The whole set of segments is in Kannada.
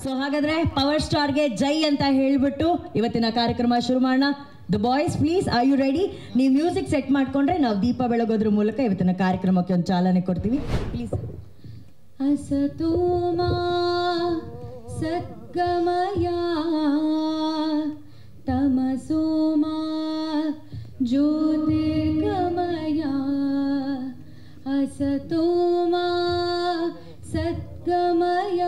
ಸೊ ಹಾಗಾದ್ರೆ ಪವರ್ ಸ್ಟಾರ್ಗೆ ಜೈ ಅಂತ ಹೇಳ್ಬಿಟ್ಟು ಇವತ್ತಿನ ಕಾರ್ಯಕ್ರಮ ಶುರು ಮಾಡೋಣ. The boys please, are you ready? ನೀವು ಮ್ಯೂಸಿಕ್ ಸೆಟ್ ಮಾಡ್ಕೊಂಡ್ರೆ ನಾವು ದೀಪ ಬೆಳಗೋದ್ರ ಮೂಲಕ ಇವತ್ತಿನ ಕಾರ್ಯಕ್ರಮಕ್ಕೆ ಒಂದು ಚಾಲನೆ ಕೊಡ್ತೀವಿ. ಪ್ಲೀಸ್. ಅಸತೋಮಾ ಸದ್ಗಮಯ ತಮಸೋಮಾ ಜ್ಯೋತಿರ್ಗಮಯ ಅಸತೋಮಾ ಸದ್ಗಮಯ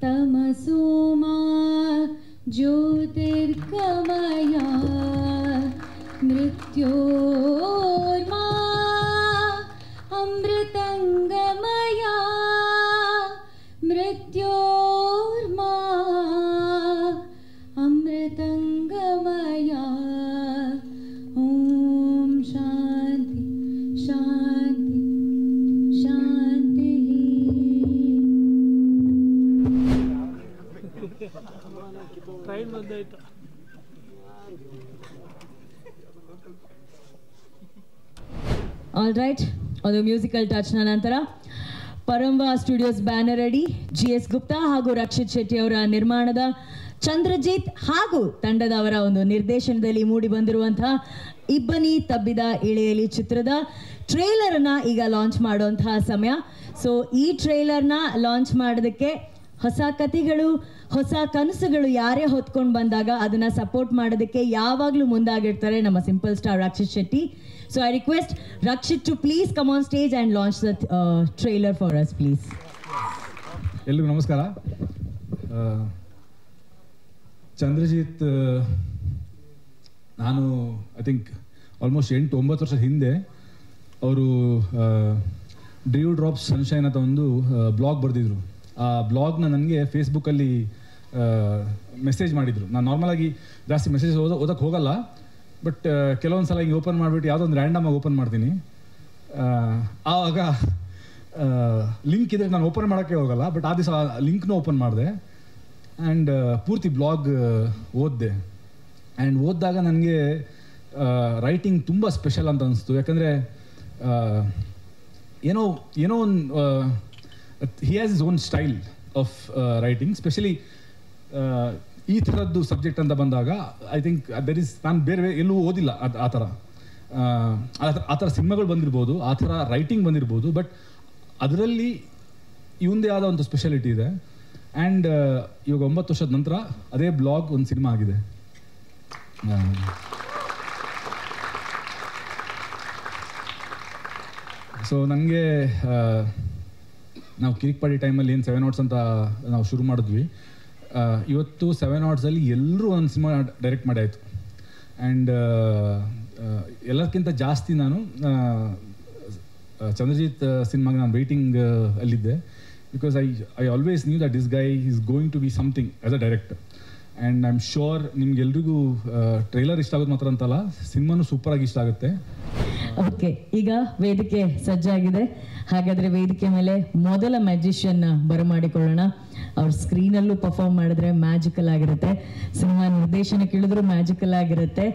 ತಮಸೋಮಾ ಜ್ಯೋತಿರ್ಗಮಯ ಮೃತ್ಯೋರ್ಮಾ ಅಮೃತಂಗಮಯ ಮೃತ್ಯೋರ್ಮಾ ಅಮೃತಂಗಮಯ. ಓಂ ಶಾಂತಿ ಶಾಂತಿ ಶಾಂತಿ. ಆಲ್ ರೈಟ್, ಒಂದು ಮ್ಯೂಸಿಕಲ್ ಟಚ್ನ ನಂತರ ಪರಂಬ ಸ್ಟುಡಿಯೋಸ್ ಬ್ಯಾನರ್ ಅಡಿ GS ಗುಪ್ತಾ ಹಾಗೂ ರಕ್ಷಿತ್ ಶೆಟ್ಟಿ ಅವರ ನಿರ್ಮಾಣದ ಚಂದ್ರಜಿತ್ ಹಾಗೂ ತಂಡದವರ ಒಂದು ನಿರ್ದೇಶನದಲ್ಲಿ ಮೂಡಿ ಬಂದಿರುವಂತಹ ಇಬ್ಬನಿ ತಬ್ಬಿದ ಇಳೆಯಲಿ ಚಿತ್ರದ ಟ್ರೇಲರ್ನ ಈಗ ಲಾಂಚ್ ಮಾಡುವಂತಹ ಸಮಯ. ಸೊ ಈ ಟ್ರೇಲರ್ನ ಲಾಂಚ್ ಮಾಡೋದಕ್ಕೆ ಹೊಸ ಕಥೆಗಳು, ಹೊಸ ಕನಸುಗಳು ಯಾರೇ ಹೊತ್ಕೊಂಡು ಬಂದಾಗ ಅದನ್ನ ಸಪೋರ್ಟ್ ಮಾಡೋದಕ್ಕೆ ಯಾವಾಗಲೂ ಮುಂದಾಗಿರ್ತಾರೆ ನಮ್ಮ simple star Rakshit Shetty. So I request Rakshit to please come on stage and launch the trailer for us, please. ಎಲ್ರಿಗೂ ನಮಸ್ಕಾರ. ಚಂದ್ರಜಿತ್ ನಾನು ಐ ಥಿಂಕ್ ಆಲ್ಮೋಸ್ಟ್ 8-9 ವರ್ಷದ ಹಿಂದೆ ಅವರು ಡ್ರೀವ್ ಡ್ರಾಪ್ಸ್ ಸನ್ಶೈನ್ ಅಂತ ಒಂದು ಬ್ಲಾಗ್ ಬರೆದಿದ್ರು. ಆ ಬ್ಲಾಗ್ನ ನನಗೆ ಫೇಸ್ಬುಕ್ಕಲ್ಲಿ ಮೆಸೇಜ್ ಮಾಡಿದರು. ನಾನು ನಾರ್ಮಲಾಗಿ ಜಾಸ್ತಿ ಮೆಸೇಜ್ ಓದಕ್ಕೆ ಹೋಗಲ್ಲ, ಬಟ್ ಕೆಲವೊಂದು ಸಲ ಹಿಂಗೆ ಓಪನ್ ಮಾಡಿಬಿಟ್ಟು ಯಾವುದೋ ಒಂದು ರ್ಯಾಂಡಮಾಗಿ ಓಪನ್ ಮಾಡ್ತೀನಿ. ಆವಾಗ ಲಿಂಕ್ ಇದ್ರೆ ನಾನು ಓಪನ್ ಮಾಡೋಕ್ಕೆ ಹೋಗಲ್ಲ, ಬಟ್ ಆ ದಿವಸ ಲಿಂಕ್ನೂ ಓಪನ್ ಮಾಡಿದೆ ಆ್ಯಂಡ್ ಪೂರ್ತಿ ಬ್ಲಾಗ್ ಓದಿದೆ. ಆ್ಯಂಡ್ ಓದಿದಾಗ ನನಗೆ ರೈಟಿಂಗ್ ತುಂಬ ಸ್ಪೆಷಲ್ ಅಂತ ಅನಿಸ್ತು. ಯಾಕಂದರೆ ಏನೋ ಒಂದು he has is own style of writing. Specially ಈ ಥರದ್ದು ಸಬ್ಜೆಕ್ಟ್ ಅಂತ ಬಂದಾಗ ಐ ಥಿಂಕ್ ನಾನು ಬೇರೆ ಎಲ್ಲೂ ಓದಿಲ್ಲ ಆ ಥರ ಸಿನಿಮಾಗಳು ಬಂದಿರ್ಬೋದು, ಆ ಥರ ರೈಟಿಂಗ್ ಬಂದಿರ್ಬೋದು, ಬಟ್ ಅದರಲ್ಲಿ ಇವಂದೇ ಆದ ಒಂದು ಸ್ಪೆಷಾಲಿಟಿ ಇದೆ. ಆ್ಯಂಡ್ ಇವಾಗ 9 ವರ್ಷದ ನಂತರ ಅದೇ ಬ್ಲಾಗ್ ಒಂದು ಸಿನಿಮಾ ಆಗಿದೆ. ಸೊ ನನಗೆ ನಾವು ಕಿರಿಕ್ ಪಾರ್ಟಿ ಟೈಮಲ್ಲಿ ಏನು 7 Hours ಅಂತ ನಾವು ಶುರು ಮಾಡಿದ್ವಿ. ಇವತ್ತು 7 Hoursಲ್ಲಿ ಎಲ್ಲರೂ ಒಂದು ಸಿನಿಮಾ ಡೈರೆಕ್ಟ್ ಮಾಡಿ ಆಯಿತು. ಆ್ಯಂಡ್ ಎಲ್ಲದಕ್ಕಿಂತ ಜಾಸ್ತಿ ನಾನು ಚಂದ್ರಜಿತ್ ಸಿನಿಮಾಗೆ ನಾನು ವೆಯ್ಟಿಂಗ್ ಅಲ್ಲಿದ್ದೆ. Because I always knew that this guy is going to be something as a director. And I am sure ನಿಮ್ಗೆಲ್ರಿಗೂ ಟ್ರೈಲರ್ ಇಷ್ಟ ಆಗೋದು ಮಾತ್ರ ಅಂತಲ್ಲ, ಸಿನಿಮಾನು ಸೂಪರಾಗಿ ಇಷ್ಟ ಆಗುತ್ತೆ. ಓಕೆ, ಈಗ ವೇದಿಕೆ ಸಜ್ಜಾಗಿದೆ. ಹಾಗಾದರೆ ವೇದಿಕೆ ಮೇಲೆ ಮೊದಲ ಮ್ಯಾಜಿಷಿಯನ್ ಬರಮಾಡಿಕೊಳ್ಳೋಣ. ಅವ್ರ ಸ್ಕ್ರೀನಲ್ಲೂ ಪರ್ಫಾರ್ಮ್ ಮಾಡಿದ್ರೆ ಮ್ಯಾಜಿಕಲ್ ಆಗಿರುತ್ತೆ, ಸಿನಿಮಾ ನಿರ್ದೇಶನ ಕೇಳಿದ್ರು ಮ್ಯಾಜಿಕಲ್ ಆಗಿರುತ್ತೆ,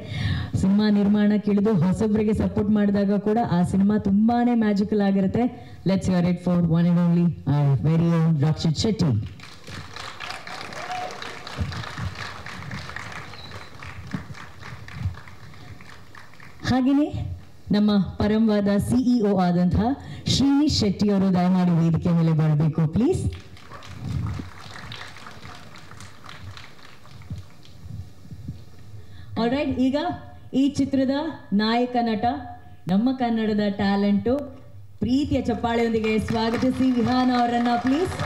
ಸಿನಿಮಾ ನಿರ್ಮಾಣ ಕೇಳಿದ್ರು ಹೊಸಬ್ರಿಗೆ ಸಪೋರ್ಟ್ ಮಾಡಿದಾಗ ಕೂಡ ಆ ಸಿನಿಮಾ ತುಂಬಾನೇ ಮ್ಯಾಜಿಕಲ್ ಆಗಿರುತ್ತೆ. Let's hear it for one and only our very own Rakshit Shetty. ಹಾಗೆಯೇ ನಮ್ಮ ಪರಂವಾದ CEO ಆದಂತಹ ಶ್ರೀನಿಶ್ ಶೆಟ್ಟಿ ಅವರು ದಯಮಾಡಿ ವೇದಿಕೆ ಮೇಲೆ ಬರಬೇಕು ಪ್ಲೀಸ್. ಆಲ್ರೈಟ್, ಈಗ ಈ ಚಿತ್ರದ ನಾಯಕ ನಟ, ನಮ್ಮ ಕನ್ನಡದ ಟ್ಯಾಲೆಂಟು, ಪ್ರೀತಿಯ ಚಪ್ಪಾಳೆಯೊಂದಿಗೆ ಸ್ವಾಗತಿಸಿ ವಿಹಾನ್ ಅವರನ್ನ ಪ್ಲೀಸ್.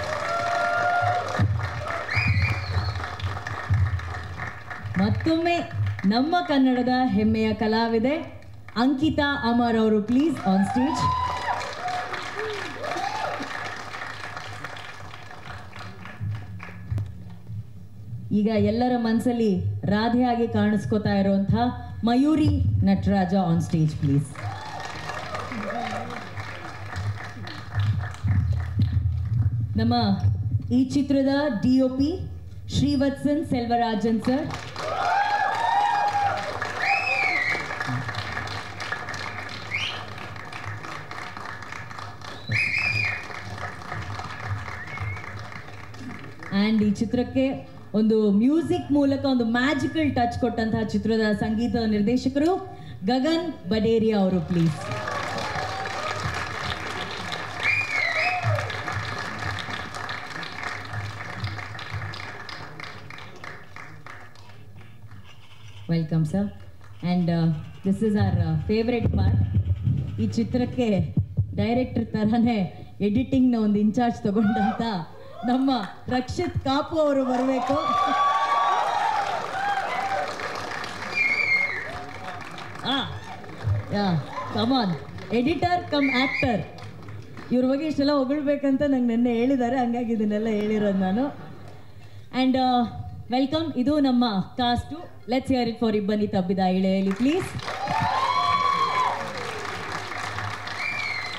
ಮತ್ತೊಮ್ಮೆ ನಮ್ಮ ಕನ್ನಡದ ಹೆಮ್ಮೆಯ ಕಲಾವಿದೆ ಅಂಕಿತಾ ಅಮರ್ ಅವರು ಪ್ಲೀಸ್ ಆನ್ ಸ್ಟೇಜ್. ಈಗ ಎಲ್ಲರ ಮನಸ್ಸಲ್ಲಿ ರಾಧೆಯಾಗಿ ಕಾಣಿಸ್ಕೋತಾ ಇರುವಂತಹ Mayuri Nataraja on stage please. ನಮ್ಮ ಈ ಚಿತ್ರದ DOP ಶ್ರೀವತ್ಸನ್ ಸೆಲ್ವರಾಜನ್ ಸರ್. ಆ್ಯಂಡ್ ಈ ಚಿತ್ರಕ್ಕೆ ಒಂದು ಮ್ಯೂಸಿಕ್ ಮೂಲಕ ಒಂದು ಮ್ಯಾಜಿಕಲ್ ಟಚ್ ಕೊಟ್ಟಂತಹ ಚಿತ್ರದ ಸಂಗೀತ ನಿರ್ದೇಶಕರು ಗಗನ್ ಬಡೇರಿಯಾ ಅವರು, please. Welcome sir. And this is our favourite part. ಈ ಚಿತ್ರಕ್ಕೆ ಡೈರೆಕ್ಟರ್ ಥರನೇ ಎಡಿಟಿಂಗ್ನ ಒಂದು ಇನ್ಚಾರ್ಜ್ ತಗೊಂಡಂತ ನಮ್ಮ ರಕ್ಷಿತ್ ಕಾಪು ಅವರು ಬರಬೇಕು. ಕಮಾನ್, ಎಡಿಟರ್ ಕಮ್ ಆಕ್ಟರ್. ಇವ್ರ ಬಗ್ಗೆ ಇಷ್ಟೆಲ್ಲ ಹೊಗಳ್ಬೇಕಂತ ನಂಗೆ ನೆನ್ನೆ ಹೇಳಿದ್ದಾರೆ, ಹಂಗಾಗಿ ಇದನ್ನೆಲ್ಲ ಹೇಳಿರೋದು ನಾನು. And welcome. ಇದು ನಮ್ಮ cost. Let's hear it for ಇಬ್ಬನಿ ತಬ್ಬಿದ ಇಳೆಯಲ್ಲಿ, ಪ್ಲೀಸ್.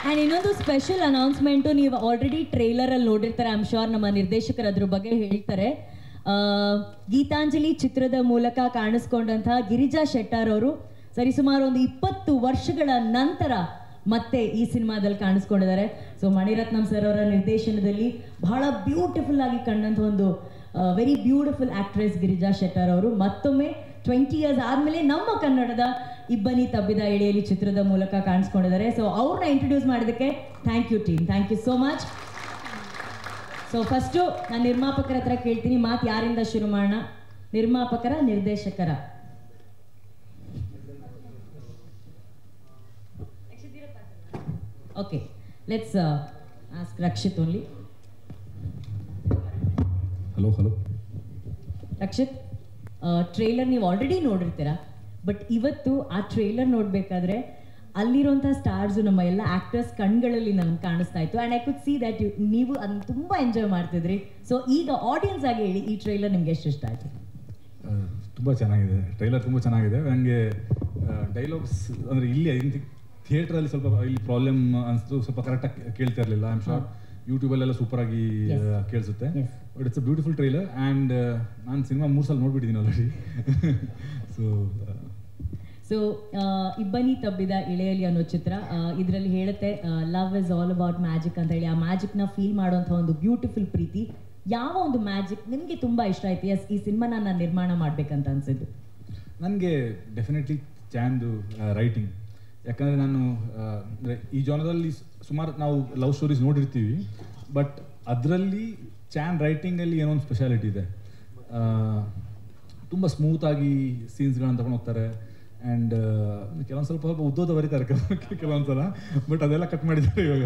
ಆ್ಯಂಡ್ ಇನ್ನೊಂದು ಸ್ಪೆಷಲ್ ಅನೌನ್ಸ್ಮೆಂಟು, ನೀವು ಆಲ್ರೆಡಿ ಟ್ರೈಲರಲ್ಲಿ ನೋಡಿರ್ತಾರೆ, ಐ ಆಮ್ ಶೋರ್ ನಮ್ಮ ನಿರ್ದೇಶಕರು ಅದ್ರ ಬಗ್ಗೆ ಹೇಳ್ತಾರೆ. ಗೀತಾಂಜಲಿ ಚಿತ್ರದ ಮೂಲಕ ಕಾಣಿಸ್ಕೊಂಡಂತಹ ಗಿರಿಜಾ ಶೆಟ್ಟಾರ್ ಅವರು ಸರಿಸುಮಾರು ಒಂದು 20 ವರ್ಷಗಳ ನಂತರ ಮತ್ತೆ ಈ ಸಿನಿಮಾದಲ್ಲಿ ಕಾಣಿಸ್ಕೊಂಡಿದ್ದಾರೆ. ಸೊ ಮಣಿರತ್ನಂ ಸರ್ ಅವರ ನಿರ್ದೇಶನದಲ್ಲಿ ಬಹಳ ಬ್ಯೂಟಿಫುಲ್ ಆಗಿ ಕಂಡಂಥ ಒಂದು very beautiful actress Girija Shettar ಅವರು ಮತ್ತೊಮ್ಮೆ 20 ಇಯರ್ಸ್ ಆದಮೇಲೆ ನಮ್ಮ ಕನ್ನಡದ ಇಬ್ಬನಿ ತಬ್ಬಿದ ಇಳೆಯಲ್ಲಿ ಚಿತ್ರದ ಮೂಲಕ ಕಾಣಿಸ್ಕೊಂಡಿದ್ದಾರೆ. ಸೊ ಅವ್ರನ್ನ ಇಂಟ್ರೊಡ್ಯೂಸ್ ಮಾಡೋದಕ್ಕೆ thank you team, thank you so much. So first ನಾನು ನಿರ್ಮಾಪಕರ ಹತ್ರ ಕೇಳ್ತೀನಿ, ಮಾತು ಯಾರಿಂದ ಶುರು ಮಾಡೋಣ? ನಿರ್ಮಾಪಕರ, ನಿರ್ದೇಶಕರ? Okay, let's ask Rakshit only. Hello Rakshit, trailer ನೀವು ಆಲ್ರೆಡಿ ನೋಡಿರ್ತೀರಾ, ಬಟ್ ಇವತ್ತು ಆ ಟ್ರೇಲರ್ ನೋಡಬೇಕಾದ್ರೆ ಅಲ್ಲಿರುವಂಥ ಸ್ಟಾರ್ಸು, ನಮ್ಮ ಎಲ್ಲ ಆ್ಯಕ್ಟರ್ಸ್ ಕಣ್ಗಳಲ್ಲಿ ನಮ್ಗೆ ಕಾಣಿಸ್ತಾ ಇತ್ತು. And I could see that ನೀವು ಅದನ್ನು ತುಂಬ ಎಂಜಾಯ್ ಮಾಡ್ತಿದ್ರಿ. ಸೊ ಈಗ ಆಡಿಯನ್ಸ್ ಆಗಿ ಹೇಳಿ, ಈ ಟ್ರೇಲರ್ ನಿಮ್ಗೆ ಎಷ್ಟು ಇಷ್ಟ ಆಯಿತು? ತುಂಬ ಚೆನ್ನಾಗಿದೆ ಟ್ರೈಲರ್, ತುಂಬ ಚೆನ್ನಾಗಿದೆ. ನನಗೆ ಡೈಲಾಗ್ಸ್ ಅಂದರೆ ಇಲ್ಲಿ ಥಿಯೇಟ್ರಲ್ಲಿ ಸ್ವಲ್ಪ ಇಲ್ಲಿ ಪ್ರಾಬ್ಲಮ್ ಅನಿಸ್ತು, ಸ್ವಲ್ಪ ಕರೆಕ್ಟಾಗಿ ಕೇಳ್ತಾ ಇರಲಿಲ್ಲ. ಐ ಆಮ್ ಶೋರ್ ಯೂಟ್ಯೂಬಲ್ಲೆಲ್ಲ ಸೂಪರಾಗಿ ಕೇಳಿಸುತ್ತೆ. But it's a beautiful trailer. And ನಾನು ಸಿನಿಮಾ 3 ಸಲ ನೋಡ್ಬಿಟ್ಟಿದ್ದೀನಿ ಆಲ್ರೆಡಿ. ಸೊ ಇಬ್ಬನಿ ತಬ್ಬಿದ ಇಳೆಯಲ್ಲಿ ಅನ್ನೋ ಚಿತ್ರ, ಇದರಲ್ಲಿ ಹೇಳುತ್ತೆ love is all about magic ಅಂತ ಹೇಳಿ. ಆ ಮ್ಯಾಜಿಕ್ನ ಫೀಲ್ ಮಾಡುವಂಥ ಒಂದು ಬ್ಯೂಟಿಫುಲ್ ಪ್ರೀತಿ. ಯಾವ ಒಂದು ಮ್ಯಾಜಿಕ್ ನಿಮಗೆ ತುಂಬ ಇಷ್ಟ ಆಯ್ತು? ಎಸ್, ಈ ಸಿನಿಮಾನ ನಾನು ನಿರ್ಮಾಣ ಮಾಡಬೇಕಂತ ಅನಿಸಿದ್ದು ನನಗೆ ಡೆಫಿನೆಟ್ಲಿ ಚಾನ್ದು ರೈಟಿಂಗ್. ಯಾಕಂದರೆ ನಾನು ಈ ಜಾನರಲ್ಲಿ ಸುಮಾರು ನಾವು ಲವ್ ಸ್ಟೋರೀಸ್ ನೋಡಿರ್ತೀವಿ, ಬಟ್ ಅದರಲ್ಲಿ ಚಾನ್ ರೈಟಿಂಗಲ್ಲಿ ಏನೋ ಒಂದು ಸ್ಪೆಷಾಲಿಟಿ ಇದೆ. ತುಂಬ ಸ್ಮೂತಾಗಿ ಸೀನ್ಸ್ಗಳನ್ನ ತಗೊಂಡು ಹೋಗ್ತಾರೆ. ಆ್ಯಂಡ್ ಕೆಲವೊಂದು ಸ್ವಲ್ಪ ಉದ್ದೋದ ಬರೀತಾರೆ ಕೆಲವೊಂದು ಸಲ, ಬಟ್ ಅದೆಲ್ಲ ಕಟ್ ಮಾಡಿದ್ದಾರೆ ಇವಾಗ.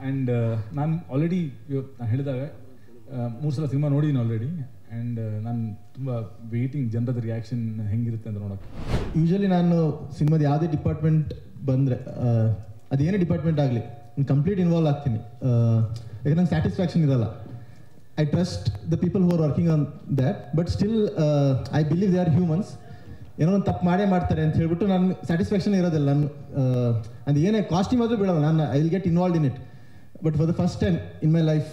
ಆ್ಯಂಡ್ ನಾನು ಆಲ್ರೆಡಿ ನಾನು ಹೇಳಿದಾಗ 3 ಸಲ ಸಿನಿಮಾ ನೋಡಿದ್ದೀನಿ ಆಲ್ರೆಡಿ. ಆ್ಯಂಡ್ ನಾನು ತುಂಬ ವೇಟಿಂಗ್ ಜನರದ ರಿಯಾಕ್ಷನ್ ಹೆಂಗಿರುತ್ತೆ ಅಂತ ನೋಡೋಕ್ಕೆ. ಯೂಶಲಿ ನಾನು ಸಿನಿಮಾದ ಯಾವುದೇ ಡಿಪಾರ್ಟ್ಮೆಂಟ್ ಬಂದರೆ, ಅದೇನೇ ಡಿಪಾರ್ಟ್ಮೆಂಟ್ ಆಗಲಿ, ಕಂಪ್ಲೀಟ್ ಇನ್ವಾಲ್ವ್ ಆಗ್ತೀನಿ. ಯಾಕಂದ್ರೆ ನಂಗೆ ಸ್ಯಾಟಿಸ್ಫ್ಯಾಕ್ಷನ್ ಇರಲ್ಲ. I trust the people who are working on that, but still I believe they are humans. ಏನೋ ಒಂದು ತಪ್ಪು ಮಾಡ್ತಾರೆ ಅಂತ ಹೇಳ್ಬಿಟ್ಟು ನಾನು ಸ್ಯಾಟಿಸ್ಫ್ಯಾಕ್ಷನ್ ಇರೋದಿಲ್ಲ. ನಾನು ಅದು ಏನೇ ಕಾಸ್ಟ್ಯೂಮ್ ಆದರೂ ಬಿಡೋಲ್ಲ, ನಾನು I will get involve in it. But for the first time in my life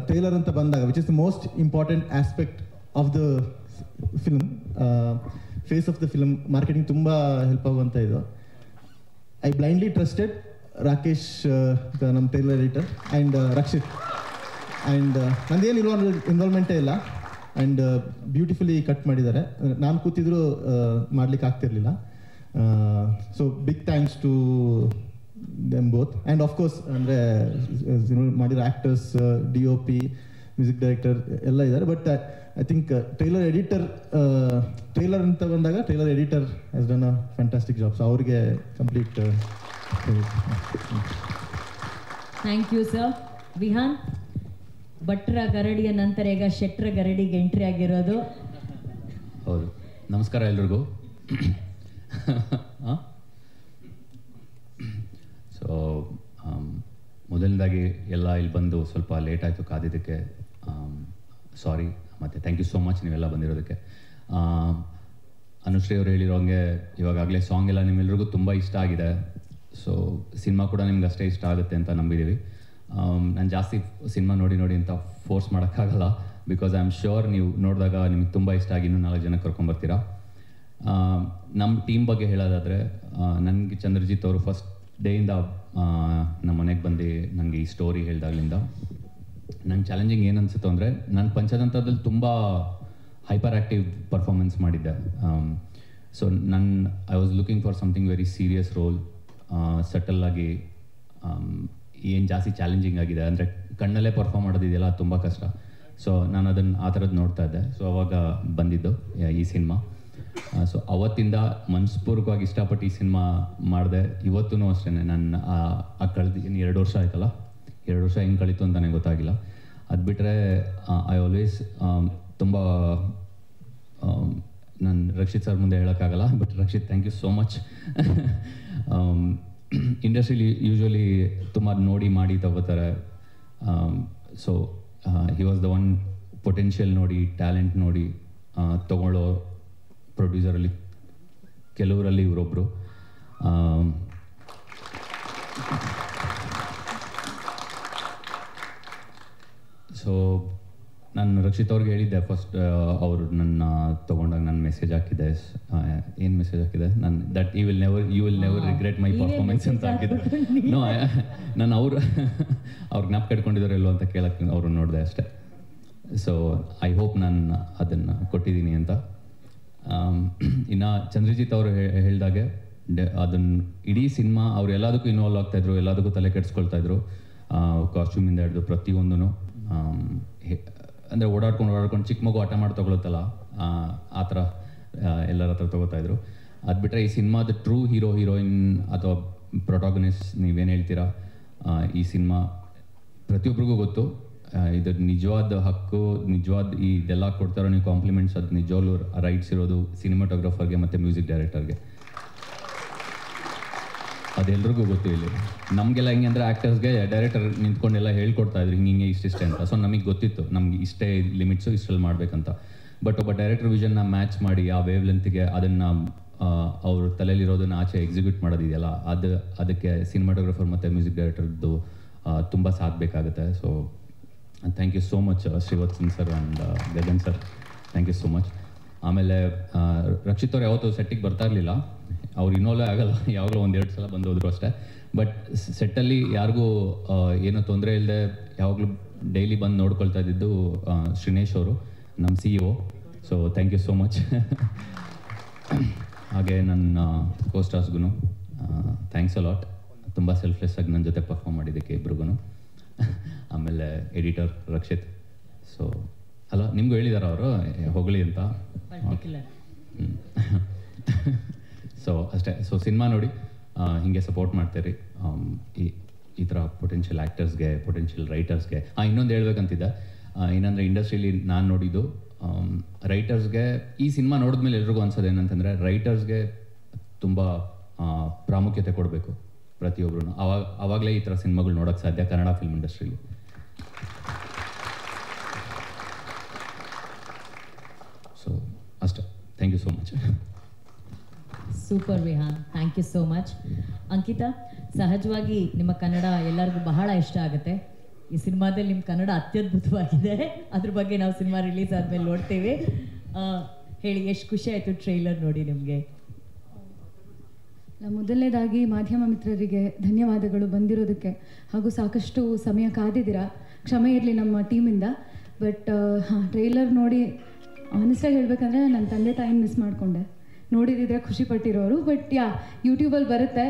trailer ಅಂತ ಬಂದಾಗ, which is the most important aspect of the film, face of the film, marketing ತುಂಬ ಹೆಲ್ಪ್ ಆಗುವಂಥ ಇದು. ಐ ಬ್ಲೈಂಡ್ಲಿ ಟ್ರಸ್ಟೆಡ್ ರಾಕೇಶ್, ನಮ್ಮ trailer editor, and Rakshit. And ನಂದೇನು ಇನ್ವಾಲ್ವ್ಮೆಂಟೇ ಇಲ್ಲ. ಆ್ಯಂಡ್ ಬ್ಯೂಟಿಫುಲಿ ಕಟ್ ಮಾಡಿದ್ದಾರೆ. ನಾನು ಕೂತಿದ್ರು ಮಾಡ್ಲಿಕ್ಕೆ ಆಗ್ತಿರ್ಲಿಲ್ಲ. So big thanks to them both. And of course ಅಂದರೆ ಮಾಡಿರೋ ಆ್ಯಕ್ಟರ್ಸ್, DOP, ಮ್ಯೂಸಿಕ್ ಡೈರೆಕ್ಟರ್ ಎಲ್ಲ ಇದ್ದಾರೆ. But I think trailer editor, trailer ಅಂತ ಬಂದಾಗ trailer editor has done a fantastic job. So ಅವ್ರಿಗೆ complete thank you sir. Vihan, ಭಟ್ರ ಗರಡಿಯ ನಂತರ ಈಗ ಶೆಟ್ರ ಗರಡಿಗೆ ಎಂಟ್ರಿ ಆಗಿರೋದು. ಹೌದು, ನಮಸ್ಕಾರ ಎಲ್ರಿಗೂ. ಸೊ ಮೊದಲನೇದಾಗಿ ಎಲ್ಲ ಇಲ್ಲಿ ಬಂದು ಸ್ವಲ್ಪ ಲೇಟ್ ಆಯಿತು ಕಾದಿದ್ದಕ್ಕೆ ಸಾರಿ, ಮತ್ತು ಥ್ಯಾಂಕ್ ಯು ಸೋ ಮಚ್ ನೀವೆಲ್ಲ ಬಂದಿರೋದಕ್ಕೆ. ಅನುಶ್ರೀ ಅವರು ಹೇಳಿರೋಂಗೆ ಇವಾಗಲೇ ಸಾಂಗ್ ಎಲ್ಲ ನಿಮ್ಮೆಲ್ರಿಗೂ ತುಂಬ ಇಷ್ಟ ಆಗಿದೆ. ಸೊ ಸಿನಿಮಾ ಕೂಡ ನಿಮ್ಗೆ ಅಷ್ಟೇ ಇಷ್ಟ ಆಗುತ್ತೆ ಅಂತ ನಂಬಿದ್ದೀವಿ. ನಾನು ಜಾಸ್ತಿ ಸಿನಿಮಾ ನೋಡಿ ಅಂತ ಫೋರ್ಸ್ ಮಾಡೋಕ್ಕಾಗಲ್ಲ, ಬಿಕಾಸ್ ಐ ಆಮ್ ಶ್ಯೂರ್ ನೀವು ನೋಡಿದಾಗ ನಿಮಗೆ ತುಂಬ ಇಷ್ಟ ಆಗಿ ಇನ್ನೂ 4 ಜನ ಕರ್ಕೊಂಬರ್ತೀರಾ. ನಮ್ಮ ಟೀಮ್ ಬಗ್ಗೆ ಹೇಳೋದಾದರೆ, ನನಗೆ ಚಂದ್ರಜಿತ್ ಅವರು ಫಸ್ಟ್ ಡೇಯಿಂದ ನಮ್ಮ ಮನೆಗೆ ಬಂದು ನನಗೆ ಈ ಸ್ಟೋರಿ ಹೇಳಿದಾಗಲಿಂದ ನಂಗೆ ಚಾಲೆಂಜಿಂಗ್ ಏನು ಅನಿಸುತ್ತೋ ಅಂದರೆ ನಾನು ಪಂಚತಂತ್ರದಲ್ಲಿ ತುಂಬ ಹೈಪರ್ ಆ್ಯಕ್ಟಿವ್ ಪರ್ಫಾರ್ಮೆನ್ಸ್ ಮಾಡಿದ್ದೆ. So I was looking for something very serious role, subtle ಆಗಿ, ಏನು ಜಾಸ್ತಿ ಚಾಲೆಂಜಿಂಗ್ ಆಗಿದೆ ಅಂದರೆ ಕಣ್ಣಲ್ಲೇ ಪರ್ಫಾರ್ಮ್ ಮಾಡೋದಿದೆಯಲ್ಲ ತುಂಬ ಕಷ್ಟ. ಸೊ ನಾನು ಅದನ್ನು ಆ ಥರದ್ದು ನೋಡ್ತಾ ಇದ್ದೆ. ಸೊ ಅವಾಗ ಬಂದಿದ್ದು ಈ ಸಿನಿಮಾ. ಸೊ ಅವತ್ತಿಂದ ಮನಸ್ಪೂರ್ವಕವಾಗಿ ಇಷ್ಟಪಟ್ಟು ಈ ಸಿನಿಮಾ ಮಾಡಿದೆ. ಇವತ್ತೂ ಅಷ್ಟೇ ನಾನು ಕಳೆದ 2 ವರ್ಷ ಆಯ್ತಲ್ಲ, 2 ವರ್ಷ ಹೆಂಗೆ ಕಳೀತು ಅಂತ ನನಗೆ ಗೊತ್ತಾಗಿಲ್ಲ. ಅದು ಬಿಟ್ಟರೆ ಐ ಆಲ್ವೇಸ್ ತುಂಬ ನಾನು ರಕ್ಷಿತ್ ಸರ್ ಮುಂದೆ ಹೇಳೋಕ್ಕಾಗಲ್ಲ, but Rakshit thank you so much. ಇಂಡಸ್ಟ್ರಿಲಿ ಯೂಶ್ವಲಿ ತುಂಬ ನೋಡಿ ಮಾಡಿ ತಗೋತಾರೆ. So he was the one potential ನೋಡಿ, ಟ್ಯಾಲೆಂಟ್ ನೋಡಿ ತಗೊಳ್ಳೋ ಪ್ರೊಡ್ಯೂಸರಲ್ಲಿ ಕೆಲವರಲ್ಲಿ ಇವರೊಬ್ಬರು. ಸೊ ನಾನು ರಕ್ಷಿತ್ ಅವ್ರಿಗೆ ಹೇಳಿದ್ದೆ ಫಸ್ಟ್, ಅವರು ನನ್ನ ತೊಗೊಂಡಾಗ ನಾನು ಮೆಸೇಜ್ ಹಾಕಿದ್ದೆ. ಏನು ಮೆಸೇಜ್ ಹಾಕಿದೆ? ನಾನು that you will never regret my performance ಅಂತ ಹಾಕಿದ್ದೆ. ನೋ, ನಾನು ಅವ್ರು ಜ್ಞಾಪಕ ಇಟ್ಕೊಂಡಿದ್ದಾರೆ ಇಲ್ಲೋ ಅಂತ ಕೇಳಕ್ಕೆ ಅವರು ನೋಡಿದೆ ಅಷ್ಟೇ. ಸೊ ಐ ಹೋಪ್ ನಾನು ಅದನ್ನು ಕೊಟ್ಟಿದ್ದೀನಿ ಅಂತ. ಇನ್ನು ಚಂದ್ರಜಿತ್ ಅವರು ಹೇಳಿದಾಗೆ ಅದನ್ನು ಇಡೀ ಸಿನಿಮಾ ಅವ್ರು ಎಲ್ಲದಕ್ಕೂ ಇನ್ವಾಲ್ವ್ ಆಗ್ತಾಯಿದ್ರು, ಎಲ್ಲದಕ್ಕೂ ತಲೆ ಕೆಡಿಸ್ಕೊಳ್ತಾಯಿದ್ರು. ಕಾಸ್ಟ್ಯೂಮಿಂದ ಹಿಡಿದು ಪ್ರತಿಯೊಂದೂ ಅಂದರೆ ಓಡಾಡ್ಕೊಂಡು ಚಿಕ್ಕ ಮಗು ಆಟ ಮಾಡಿ ತೊಗೊಳುತ್ತಲ್ಲ ಆ ಥರ ಎಲ್ಲರ ಹತ್ರ ತೊಗೋತಾಯಿದ್ರು. ಅದು ಬಿಟ್ಟರೆ ಈ ಸಿನಿಮಾದ ಟ್ರೂ ಹೀರೋಯಿನ್ ಅಥವಾ ಪ್ರೊಟಾಗನಿಸ್ಟ್ ನೀವೇನು ಹೇಳ್ತೀರಾ, ಈ ಸಿನಿಮಾ ಪ್ರತಿಯೊಬ್ಬರಿಗೂ ಗೊತ್ತು. ಇದ್ರ ನಿಜವಾದ ಹಕ್ಕು, ನಿಜವಾದ ಇದೆಲ್ಲ ಕೊಡ್ತಾರೋ ನೀವು ಕಾಂಪ್ಲಿಮೆಂಟ್ಸ್, ಅದು ನಿಜವಾಗ್ಲೂ ರೈಟ್ಸ್ ಇರೋದು ಸಿನಿಮಾಟೋಗ್ರಫರ್ಗೆ ಮತ್ತು ಮ್ಯೂಸಿಕ್ ಡೈರೆಕ್ಟರ್ಗೆ. ಅದೆಲ್ರಿಗೂ ಗೊತ್ತು. ಇಲ್ಲಿ ನಮಗೆಲ್ಲ ಹೆಂಗೆ ಅಂದರೆ ಆ್ಯಕ್ಟರ್ಸ್ಗೆ ಡೈರೆಕ್ಟರ್ ನಿಂತ್ಕೊಂಡೆಲ್ಲ ಹೇಳ್ಕೊಡ್ತಾ ಇದ್ರು ಹಿಂಗೆ ಇಷ್ಟಿಷ್ಟೇ ಅಂತ. ಸೊ ನಮಗೆ ಗೊತ್ತಿತ್ತು ನಮ್ಗೆ ಇಷ್ಟೇ ಲಿಮಿಟ್ಸು, ಇಷ್ಟರಲ್ಲಿ ಮಾಡಬೇಕಂತ. ಬಟ್ ಒಬ್ಬ ಡೈರೆಕ್ಟರ್ ವಿಷನ್ನ ಮ್ಯಾಚ್ ಮಾಡಿ ಆ ವೇವ್ ಲೆಂತ್ಗೆ ಅದನ್ನು ಅವ್ರ ತಲೆಯಲ್ಲಿರೋದನ್ನು ಆಚೆ ಎಕ್ಸಿಕ್ಯೂಟ್ ಮಾಡೋದಿದೆಯಲ್ಲ, ಅದಕ್ಕೆ ಸಿನಿಮಾಟೋಗ್ರಫರ್ ಮತ್ತು ಮ್ಯೂಸಿಕ್ ಡೈರೆಕ್ಟರ್ದು ತುಂಬ ಸಾಥ್ ಬೇಕಾಗುತ್ತೆ. So thank you so much Srivatsan sir and Gagan sir, thank you so much. ಆಮೇಲೆ ರಕ್ಷಿತ್ ಅವ್ರು ಯಾವತ್ತೂ ಸೆಟ್ಟಿಗೆ ಬರ್ತಾ ಇರಲಿಲ್ಲ, ಅವ್ರು ಇನ್ವಾಲ್ವ್ ಆಗಲ್ಲ, ಯಾವಾಗಲೂ 1-2 ಸಲ ಬಂದು ಹೋದ್ರು ಅಷ್ಟೇ. ಬಟ್ ಸೆಟ್ಟಲ್ಲಿ ಯಾರಿಗೂ ಏನೂ ತೊಂದರೆ ಇಲ್ಲದೆ ಯಾವಾಗಲೂ ಡೈಲಿ ಬಂದು ನೋಡ್ಕೊಳ್ತಾ ಇದ್ದಿದ್ದು ಶ್ರೀನೇಶ್ ಅವರು, ನಮ್ಮ CEO. So thank you so much. ಹಾಗೆ ನನ್ನ ಕೋಸ್ಟಾರ್ಸ್ಗೂ ಥ್ಯಾಂಕ್ಸ್ ಅ ಲಾಟ್. ತುಂಬ ಸೆಲ್ಫ್ಲೆಸ್ ಆಗಿ ನನ್ನ ಜೊತೆ ಪರ್ಫಾರ್ಮ್ ಮಾಡಿದ್ದಕ್ಕೆ ಇಬ್ರಿಗೂ. ಆಮೇಲೆ ಎಡಿಟರ್ ರಕ್ಷಿತ್. ಸೊ ಅಲ್ಲ, ನಿಮಗೂ ಹೇಳಿದಾರ ಅವರು ಹೊಗಳಿ ಅಂತ. ಸೊ ಅಷ್ಟೇ. ಸೊ ಸಿನಿಮಾ ನೋಡಿ ಹೀಗೆ ಸಪೋರ್ಟ್ ಮಾಡ್ತೀರಿ. ಈ ಥರ ಪೊಟೆನ್ಷಿಯಲ್ ಆ್ಯಕ್ಟರ್ಸ್ಗೆ, ಪೊಟೆನ್ಷಿಯಲ್ ರೈಟರ್ಸ್ಗೆ. ಇನ್ನೊಂದು ಹೇಳ್ಬೇಕಂತಿದ್ದೆ, ಏನಂದರೆ ಇಂಡಸ್ಟ್ರಿಲಿ ನಾನು ನೋಡಿದ್ದು ರೈಟರ್ಸ್ಗೆ ಈ ಸಿನಿಮಾ ನೋಡಿದ್ಮೇಲೆ ಎಲ್ರಿಗೂ ಅನ್ಸೋದು ಏನಂತಂದರೆ ರೈಟರ್ಸ್ಗೆ ತುಂಬ ಪ್ರಾಮುಖ್ಯತೆ ಕೊಡಬೇಕು ಪ್ರತಿಯೊಬ್ಬರು. ಆವಾಗಲೇ ಈ ಥರ ಸಿನಿಮಾಗಳು ನೋಡೋಕ್ಕೆ ಸಾಧ್ಯ ಕನ್ನಡ ಫಿಲ್ಮ್ ಇಂಡಸ್ಟ್ರಿಲಿ. ಸೊ ಅಷ್ಟೇ. Thank you so much. Super Vihan, thank you so much. Ankita, ಸಹಜವಾಗಿ ನಿಮ್ಮ ಕನ್ನಡ ಎಲ್ಲರಿಗೂ ಬಹಳ ಇಷ್ಟ ಆಗುತ್ತೆ. ಈ ಸಿನಿಮಾದಲ್ಲಿ ನಿಮ್ಮ ಕನ್ನಡ ಅತ್ಯದ್ಭುತವಾಗಿದೆ. ಅದ್ರ ಬಗ್ಗೆ ನಾವು ಸಿನಿಮಾ ರಿಲೀಸ್ ಆದಮೇಲೆ ನೋಡ್ತೇವೆ. ಹೇಳಿ, ಎಷ್ಟು ಖುಷಿ ಆಯಿತು ಟ್ರೈಲರ್ ನೋಡಿ ನಿಮಗೆ? ಮೊದಲನೇದಾಗಿ ಮಾಧ್ಯಮ ಮಿತ್ರರಿಗೆ ಧನ್ಯವಾದಗಳು ಬಂದಿರೋದಕ್ಕೆ, ಹಾಗೂ ಸಾಕಷ್ಟು ಸಮಯ ಕಾದಿದ್ದೀರಾ, ಕ್ಷಮೆ ಇರಲಿ ನಮ್ಮ ಟೀಮಿಂದ. ಬಟ್ ಟ್ರೈಲರ್ ನೋಡಿ ಆನೆಸ್ಟಾಗಿ ಹೇಳಬೇಕಂದ್ರೆ ನನ್ನ ತಂದೆ ತಾಯಿನ ಮಿಸ್ ಮಾಡಿಕೊಂಡೆ. ನೋಡಿದಿದ್ರೆ ಖುಷಿ ಪಟ್ಟಿರೋರು. ಬಟ್ ಯೂಟ್ಯೂಬಲ್ಲಿ ಬರುತ್ತೆ,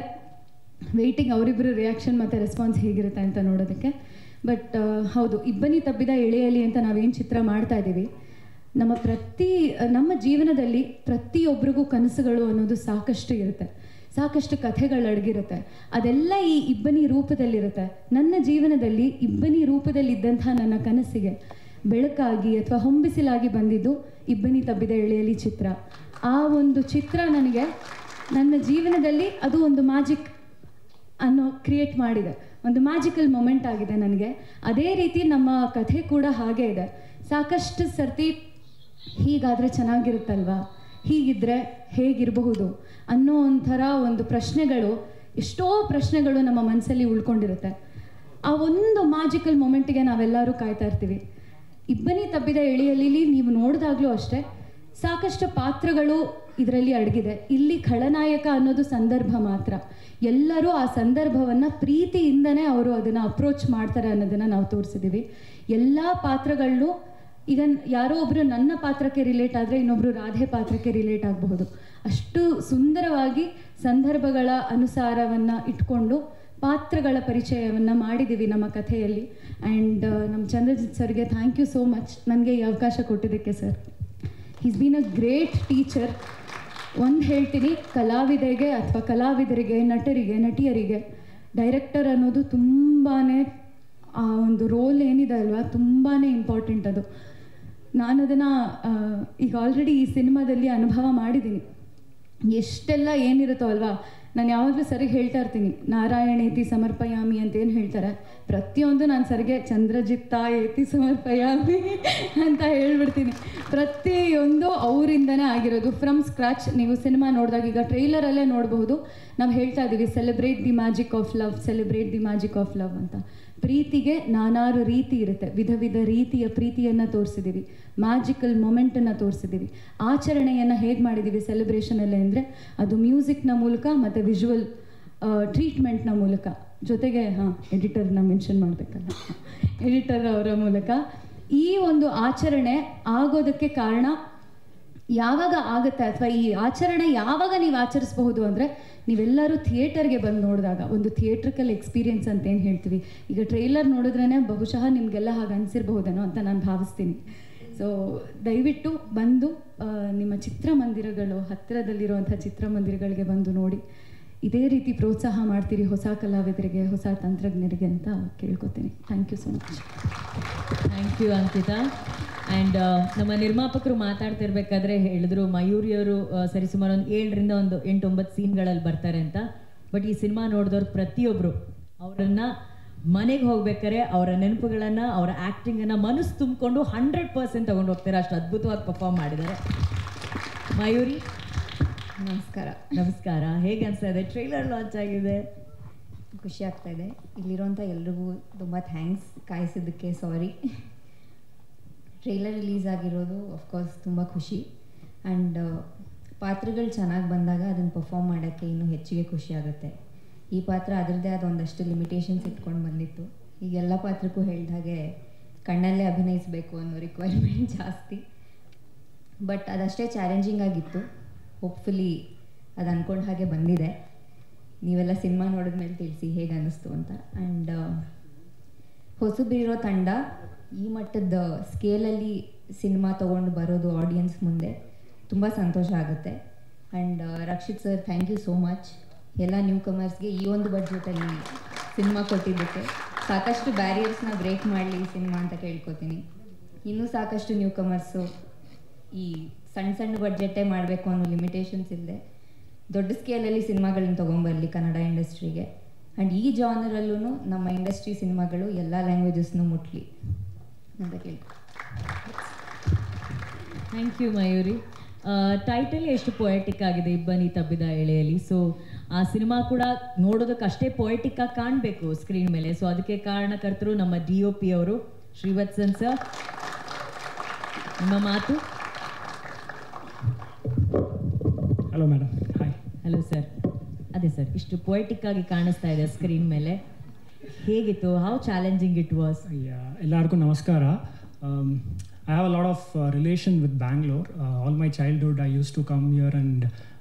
ವೆಯ್ಟಿಂಗ್ ಅವರಿಬ್ಬರು ರಿಯಾಕ್ಷನ್ ಮತ್ತು ರೆಸ್ಪಾನ್ಸ್ ಹೇಗಿರುತ್ತೆ ಅಂತ ನೋಡೋದಕ್ಕೆ. ಬಟ್ ಹೌದು, ಇಬ್ಬನಿ ತಬ್ಬಿದ ಎಳೆಯಲಿ ಅಂತ ನಾವೇನು ಚಿತ್ರ ಮಾಡ್ತಾ ಇದ್ದೀವಿ, ನಮ್ಮ ಜೀವನದಲ್ಲಿ ಪ್ರತಿಯೊಬ್ಬರಿಗೂ ಕನಸುಗಳು ಅನ್ನೋದು ಸಾಕಷ್ಟು ಇರುತ್ತೆ, ಸಾಕಷ್ಟು ಕಥೆಗಳು ಅಡಗಿರುತ್ತೆ. ಅದೆಲ್ಲ ಈ ಇಬ್ಬನಿ ರೂಪದಲ್ಲಿರುತ್ತೆ. ನನ್ನ ಜೀವನದಲ್ಲಿ ಇಬ್ಬನಿ ರೂಪದಲ್ಲಿದ್ದಂತಹ ನನ್ನ ಕನಸಿಗೆ ಬೆಳಕಾಗಿ ಅಥವಾ ಹೊಂಬಿಸಿಲಾಗಿ ಬಂದಿದ್ದು ಇಬ್ಬನಿ ತಬ್ಬಿದ ಎಳೆಯಲಿ ಚಿತ್ರ. ಆ ಒಂದು ಚಿತ್ರ ನನಗೆ ನನ್ನ ಜೀವನದಲ್ಲಿ ಅದು ಒಂದು ಮ್ಯಾಜಿಕ್ ಅನ್ನೋ ಕ್ರಿಯೇಟ್ ಮಾಡಿದೆ, ಒಂದು ಮ್ಯಾಜಿಕಲ್ ಮೊಮೆಂಟ್ ಆಗಿದೆ ನನಗೆ. ಅದೇ ರೀತಿ ನಮ್ಮ ಕಥೆ ಕೂಡ ಹಾಗೇ ಇದೆ. ಸಾಕಷ್ಟು ಸರ್ತಿ ಹೀಗಾದರೆ ಚೆನ್ನಾಗಿರುತ್ತಲ್ವಾ, ಹೀಗಿದ್ದರೆ ಹೇಗಿರಬಹುದು ಅನ್ನೋ ಒಂಥರ ಒಂದು ಪ್ರಶ್ನೆಗಳು, ಎಷ್ಟೋ ಪ್ರಶ್ನೆಗಳು ನಮ್ಮ ಮನಸ್ಸಲ್ಲಿ ಉಳ್ಕೊಂಡಿರುತ್ತೆ. ಆ ಒಂದು ಮ್ಯಾಜಿಕಲ್ ಮೊಮೆಂಟಿಗೆ ನಾವೆಲ್ಲರೂ ಕಾಯ್ತಾ ಇರ್ತೀವಿ. ಇಬ್ಬನಿ ತಬ್ಬಿದ ಎಳೆಯಲ್ಲಿ ನೀವು ನೋಡಿದಾಗಲೂ ಅಷ್ಟೇ, ಸಾಕಷ್ಟು ಪಾತ್ರಗಳು ಇದರಲ್ಲಿ ಅಡಗಿದೆ. ಇಲ್ಲಿ ಖಳನಾಯಕ ಅನ್ನೋದು ಸಂದರ್ಭ ಮಾತ್ರ. ಎಲ್ಲರೂ ಆ ಸಂದರ್ಭವನ್ನು ಪ್ರೀತಿಯಿಂದನೇ ಅವರು ಅದನ್ನು ಅಪ್ರೋಚ್ ಮಾಡ್ತಾರೆ ಅನ್ನೋದನ್ನು ನಾವು ತೋರಿಸಿದ್ದೀವಿ. ಎಲ್ಲ ಪಾತ್ರಗಳನ್ನೂ ಈಗ ಯಾರೋ ಒಬ್ಬರು ನನ್ನ ಪಾತ್ರಕ್ಕೆ ರಿಲೇಟ್ ಆದರೆ ಇನ್ನೊಬ್ಬರು ರಾಧೆ ಪಾತ್ರಕ್ಕೆ ರಿಲೇಟ್ ಆಗಬಹುದು. ಅಷ್ಟು ಸುಂದರವಾಗಿ ಸಂದರ್ಭಗಳ ಅನುಸಾರವನ್ನು ಇಟ್ಕೊಂಡು ಪಾತ್ರಗಳ ಪರಿಚಯವನ್ನು ಮಾಡಿದ್ದೀವಿ ನಮ್ಮ ಕಥೆಯಲ್ಲಿ. ಆ್ಯಂಡ್ ನಮ್ಮ ಚಂದ್ರಜಿತ್ ಸರ್ಗೆ ಥ್ಯಾಂಕ್ ಯು ಸೋ ಮಚ್ ನನಗೆ ಈ ಅವಕಾಶ ಕೊಟ್ಟಿದ್ದಕ್ಕೆ sir. Is been a great teacher. ಒಂದು ಹೇಳ್ತೀನಿ, ಕಲಾವಿದರಿಗೆ ಅಥವಾ ಕಲಾವಿದರಿಗೆ, ನಟರಿಗೆ, ನಟಿಯರಿಗೆ ಡೈರೆಕ್ಟರ್ ಅನ್ನೋದು ತುಂಬಾ ಆ ಒಂದು ರೋಲ್ ಏನಿದೆ ಅಲ್ವಾ, ತುಂಬಾ ಇಂಪಾರ್ಟೆಂಟ್ ಅದು. ನಾನು ಅದನ್ನು ಈಗ ಆಲ್ರೆಡಿ ಈ ಸಿನಿಮಾದಲ್ಲಿ ಅನುಭವ ಮಾಡಿದ್ದೀನಿ. ಎಷ್ಟೆಲ್ಲ ಏನಿರುತ್ತೋ ಅಲ್ವಾ, ನಾನು ಯಾವಾಗಲೂ ಸರಿಗೆ ಹೇಳ್ತಾ ಇರ್ತೀನಿ, ನಾರಾಯಣೇತಿ ಸಮರ್ಪಯಾಮಿ ಅಂತ ಏನು ಹೇಳ್ತಾರೆ, ಪ್ರತಿಯೊಂದು ನಾನು ಸರಿಗೆ ಚಂದ್ರಜಿತ್ತ ಏತಿ ಸಮರ್ಪಯಾಮಿ ಅಂತ ಹೇಳ್ಬಿಡ್ತೀನಿ. ಪ್ರತಿಯೊಂದು ಅವರಿಂದನೇ ಆಗಿರೋದು, ಫ್ರಮ್ ಸ್ಕ್ರಾಚ್. ನೀವು ಸಿನಿಮಾ ನೋಡಿದಾಗ ಈಗ ಟ್ರೈಲರಲ್ಲೇ ನೋಡಬಹುದು, ನಾವು ಹೇಳ್ತಾ ಇದ್ದೀವಿ celebrate the magic of love, celebrate the magic of love ಅಂತ. ಪ್ರೀತಿಗೆ ನಾನಾರು ರೀತಿ ಇರುತ್ತೆ, ವಿಧ ವಿಧ ರೀತಿಯ ಪ್ರೀತಿಯನ್ನು ತೋರಿಸಿದ್ದೀವಿ, ಮ್ಯಾಜಿಕಲ್ ಮೊಮೆಂಟನ್ನು ತೋರಿಸಿದ್ದೀವಿ. ಆಚರಣೆಯನ್ನು ಹೇಗೆ ಮಾಡಿದ್ದೀವಿ ಸೆಲೆಬ್ರೇಷನಲ್ಲಿ ಅಂದರೆ ಅದು ಮ್ಯೂಸಿಕ್ನ ಮೂಲಕ ಮತ್ತು ವಿಜುವಲ್ ಟ್ರೀಟ್ಮೆಂಟ್ನ ಮೂಲಕ, ಜೊತೆಗೆ ಎಡಿಟರ್ನ ಮೆನ್ಷನ್ ಮಾಡಬೇಕಲ್ಲ, ಎಡಿಟರ್ ಅವರ ಮೂಲಕ ಈ ಒಂದು ಆಚರಣೆ ಆಗೋದಕ್ಕೆ ಕಾರಣ ಯಾವಾಗ ಆಗುತ್ತೆ, ಅಥವಾ ಈ ಆಚರಣೆ ಯಾವಾಗ ನೀವು ಆಚರಿಸಬಹುದು ಅಂದರೆ ನೀವೆಲ್ಲರೂ ಥಿಯೇಟರ್ಗೆ ಬಂದು ನೋಡಿದಾಗ, ಒಂದು ಥಿಯೇಟ್ರಿಕಲ್ ಎಕ್ಸ್ಪೀರಿಯನ್ಸ್ ಅಂತ ಏನು ಹೇಳ್ತೀವಿ. ಈಗ ಟ್ರೈಲರ್ ನೋಡಿದ್ರೇ ಬಹುಶಃ ನಿಮಗೆಲ್ಲ ಹಾಗೆ ಅನಿಸಿರ್ಬಹುದೇನೋ ಅಂತ ನಾನು ಭಾವಿಸ್ತೀನಿ. ಸೊ ದಯವಿಟ್ಟು ಬಂದು ನಿಮ್ಮ ಚಿತ್ರಮಂದಿರಗಳು, ಹತ್ತಿರದಲ್ಲಿರುವಂಥ ಚಿತ್ರಮಂದಿರಗಳಿಗೆ ಬಂದು ನೋಡಿ. ಇದೇ ರೀತಿ ಪ್ರೋತ್ಸಾಹ ಮಾಡ್ತೀರಿ ಹೊಸ ಕಲಾವಿದರಿಗೆ, ಹೊಸ ತಂತ್ರಜ್ಞರಿಗೆ ಅಂತ ಕೇಳ್ಕೊತೀನಿ. Thank you so much. Thank you Ankita. And ನಮ್ಮ ನಿರ್ಮಾಪಕರು ಮಾತಾಡ್ತಿರ್ಬೇಕಾದ್ರೆ ಹೇಳಿದ್ರು, ಮಯೂರಿಯವರು ಸರಿಸುಮಾರು ಒಂದು 7ರಿಂದ ಒಂದು 8-9 ಸೀನ್ಗಳಲ್ಲಿ ಬರ್ತಾರೆ ಅಂತ. ಬಟ್ ಈ ಸಿನಿಮಾ ನೋಡಿದವ್ರು ಪ್ರತಿಯೊಬ್ಬರು ಅವರನ್ನು ಮನೆಗೆ ಹೋಗ್ಬೇಕಾದ್ರೆ ಅವರ ನೆನಪುಗಳನ್ನು, ಅವರ ಆ್ಯಕ್ಟಿಂಗನ್ನು ಮನಸ್ಸು ತುಂಬಿಕೊಂಡು 100% ತೊಗೊಂಡು ಹೋಗ್ತಾರೆ. ಅಷ್ಟು ಅದ್ಭುತವಾಗಿ ಪರ್ಫಾರ್ಮ್ ಮಾಡಿದ್ದಾರೆ. ಮಯೂರಿ ನಮಸ್ಕಾರ. ನಮಸ್ಕಾರ. ಹೇಗೆ ಅನಿಸ್ತಾ ಇದೆ? ಟ್ರೈಲರ್ ಲಾಂಚ್ ಆಗಿದೆ, ಖುಷಿ ಆಗ್ತಾ ಇದೆ. ಇಲ್ಲಿರೋಂಥ ಎಲ್ರಿಗೂ ತುಂಬ ಥ್ಯಾಂಕ್ಸ್, ಕಾಯಿಸಿದ್ದಕ್ಕೆ ಸಾರಿ. ಟ್ರೈಲರ್ ರಿಲೀಸ್ ಆಗಿರೋದು ಆಫ್ಕೋರ್ಸ್ ತುಂಬ ಖುಷಿ. ಆ್ಯಂಡ್ ಪಾತ್ರಗಳು ಚೆನ್ನಾಗಿ ಬಂದಾಗ ಅದನ್ನು ಪರ್ಫಾರ್ಮ್ ಮಾಡೋಕ್ಕೆ ಇನ್ನೂ ಹೆಚ್ಚಿಗೆ ಖುಷಿ ಆಗುತ್ತೆ. ಈ ಪಾತ್ರ ಅದರದ್ದೇ ಆದ ಒಂದಷ್ಟು ಲಿಮಿಟೇಷನ್ಸ್ ಇಟ್ಕೊಂಡು ಬಂದಿತ್ತು. ಈಗೆಲ್ಲ ಪಾತ್ರಕ್ಕೂ ಹೇಳಿದ ಹಾಗೆ ಕಣ್ಣಲ್ಲೇ ಅಭಿನಯಿಸಬೇಕು ಅನ್ನೋ ರಿಕ್ವೈರ್ಮೆಂಟ್ ಜಾಸ್ತಿ. ಬಟ್ ಅದಷ್ಟೇ ಚಾಲೆಂಜಿಂಗ್ ಆಗಿತ್ತು. ಹೋಪ್ಫುಲಿ ಅದು ಅಂದ್ಕೊಂಡ ಹಾಗೆ ಬಂದಿದೆ. ನೀವೆಲ್ಲ ಸಿನಿಮಾ ನೋಡಿದ್ಮೇಲೆ ತಿಳಿಸಿ ಹೇಗೆ ಅನ್ನಿಸ್ತು ಅಂತ. ಆ್ಯಂಡ್ ಹೊಸಬಿರೋ ತಂಡ ಈ ಮಟ್ಟದ ಸ್ಕೇಲಲ್ಲಿ ಸಿನಿಮಾ ತೊಗೊಂಡು ಬರೋದು ಆಡಿಯನ್ಸ್ ಮುಂದೆ ತುಂಬ ಸಂತೋಷ ಆಗುತ್ತೆ. And Rakshit sir, thank you so much. ಎಲ್ಲ ನ್ಯೂ ಕಮರ್ಸ್ಗೆ ಈ ಒಂದು ಬಡ್ಜೆಟಲ್ಲಿ ಸಿನಿಮಾ ಕೊಟ್ಟಿದ್ದಕ್ಕೆ. ಸಾಕಷ್ಟು ಬ್ಯಾರಿಯರ್ಸ್ನ ಬ್ರೇಕ್ ಮಾಡಲಿ ಈ ಸಿನಿಮಾ ಅಂತ ಕೇಳ್ಕೊತೀನಿ. ಇನ್ನೂ ಸಾಕಷ್ಟು ನ್ಯೂ ಕಮರ್ಸು ಈ ಸಣ್ಣ ಸಣ್ಣ ಬಡ್ಜೆಟ್ಟೇ ಮಾಡಬೇಕು ಅನ್ನೋ ಲಿಮಿಟೇಷನ್ಸ್ ಇಲ್ಲದೆ ದೊಡ್ಡ ಸ್ಕೇಲಲ್ಲಿ ಸಿನಿಮಾಗಳನ್ನ ತೊಗೊಂಬರಲಿ ಕನ್ನಡ ಇಂಡಸ್ಟ್ರಿಗೆ. ಆ್ಯಂಡ್ ಈ ಜಾನರಲ್ಲೂ ನಮ್ಮ ಇಂಡಸ್ಟ್ರಿ ಸಿನಿಮಾಗಳು ಎಲ್ಲ ಲ್ಯಾಂಗ್ವೇಜಸ್ನೂ ಮುಟ್ಲಿ ಅಂತ ಕೇಳ್ಕೊ. Thank you Mayuri. ಟೈಟಲ್ ಎಷ್ಟು ಪೊಯೆಟಿಕ್ ಆಗಿದೆ, ಇಬ್ಬನಿ ತಬ್ಬಿದ ಎಳೆಯಲ್ಲಿ. ಸೊ ಆ ಸಿನಿಮಾ ಕೂಡ ನೋಡೋದಕ್ಕೆ ಅಷ್ಟೇ ಪೊಯೆಟಿಕ್ ಆಗಿ ಕಾಣಬೇಕು ಸ್ಕ್ರೀನ್ ಮೇಲೆ. ಸೊ ಅದಕ್ಕೆ ಕಾರಣಕರ್ತರು ನಮ್ಮ DOP ಅವರು ಶ್ರೀವತ್ಸನ್ ಸರ್. ನಿಮ್ಮ ಮಾತು. Hello madam. Hi. Hello sir. ಅದೇ ಸರ್, ಇಷ್ಟು ಪೊಯೆಟಿಕ್ ಆಗಿ ಕಾಣಿಸ್ತಾ ಇದೆ ಸ್ಕ್ರೀನ್ ಮೇಲೆ. ಹೇಗಿತ್ತು? How challenging it was? ಎಲ್ಲರಿಗೂ ನಮಸ್ಕಾರ. I have a lot of relation with Bangalore. All my childhood I used to come here and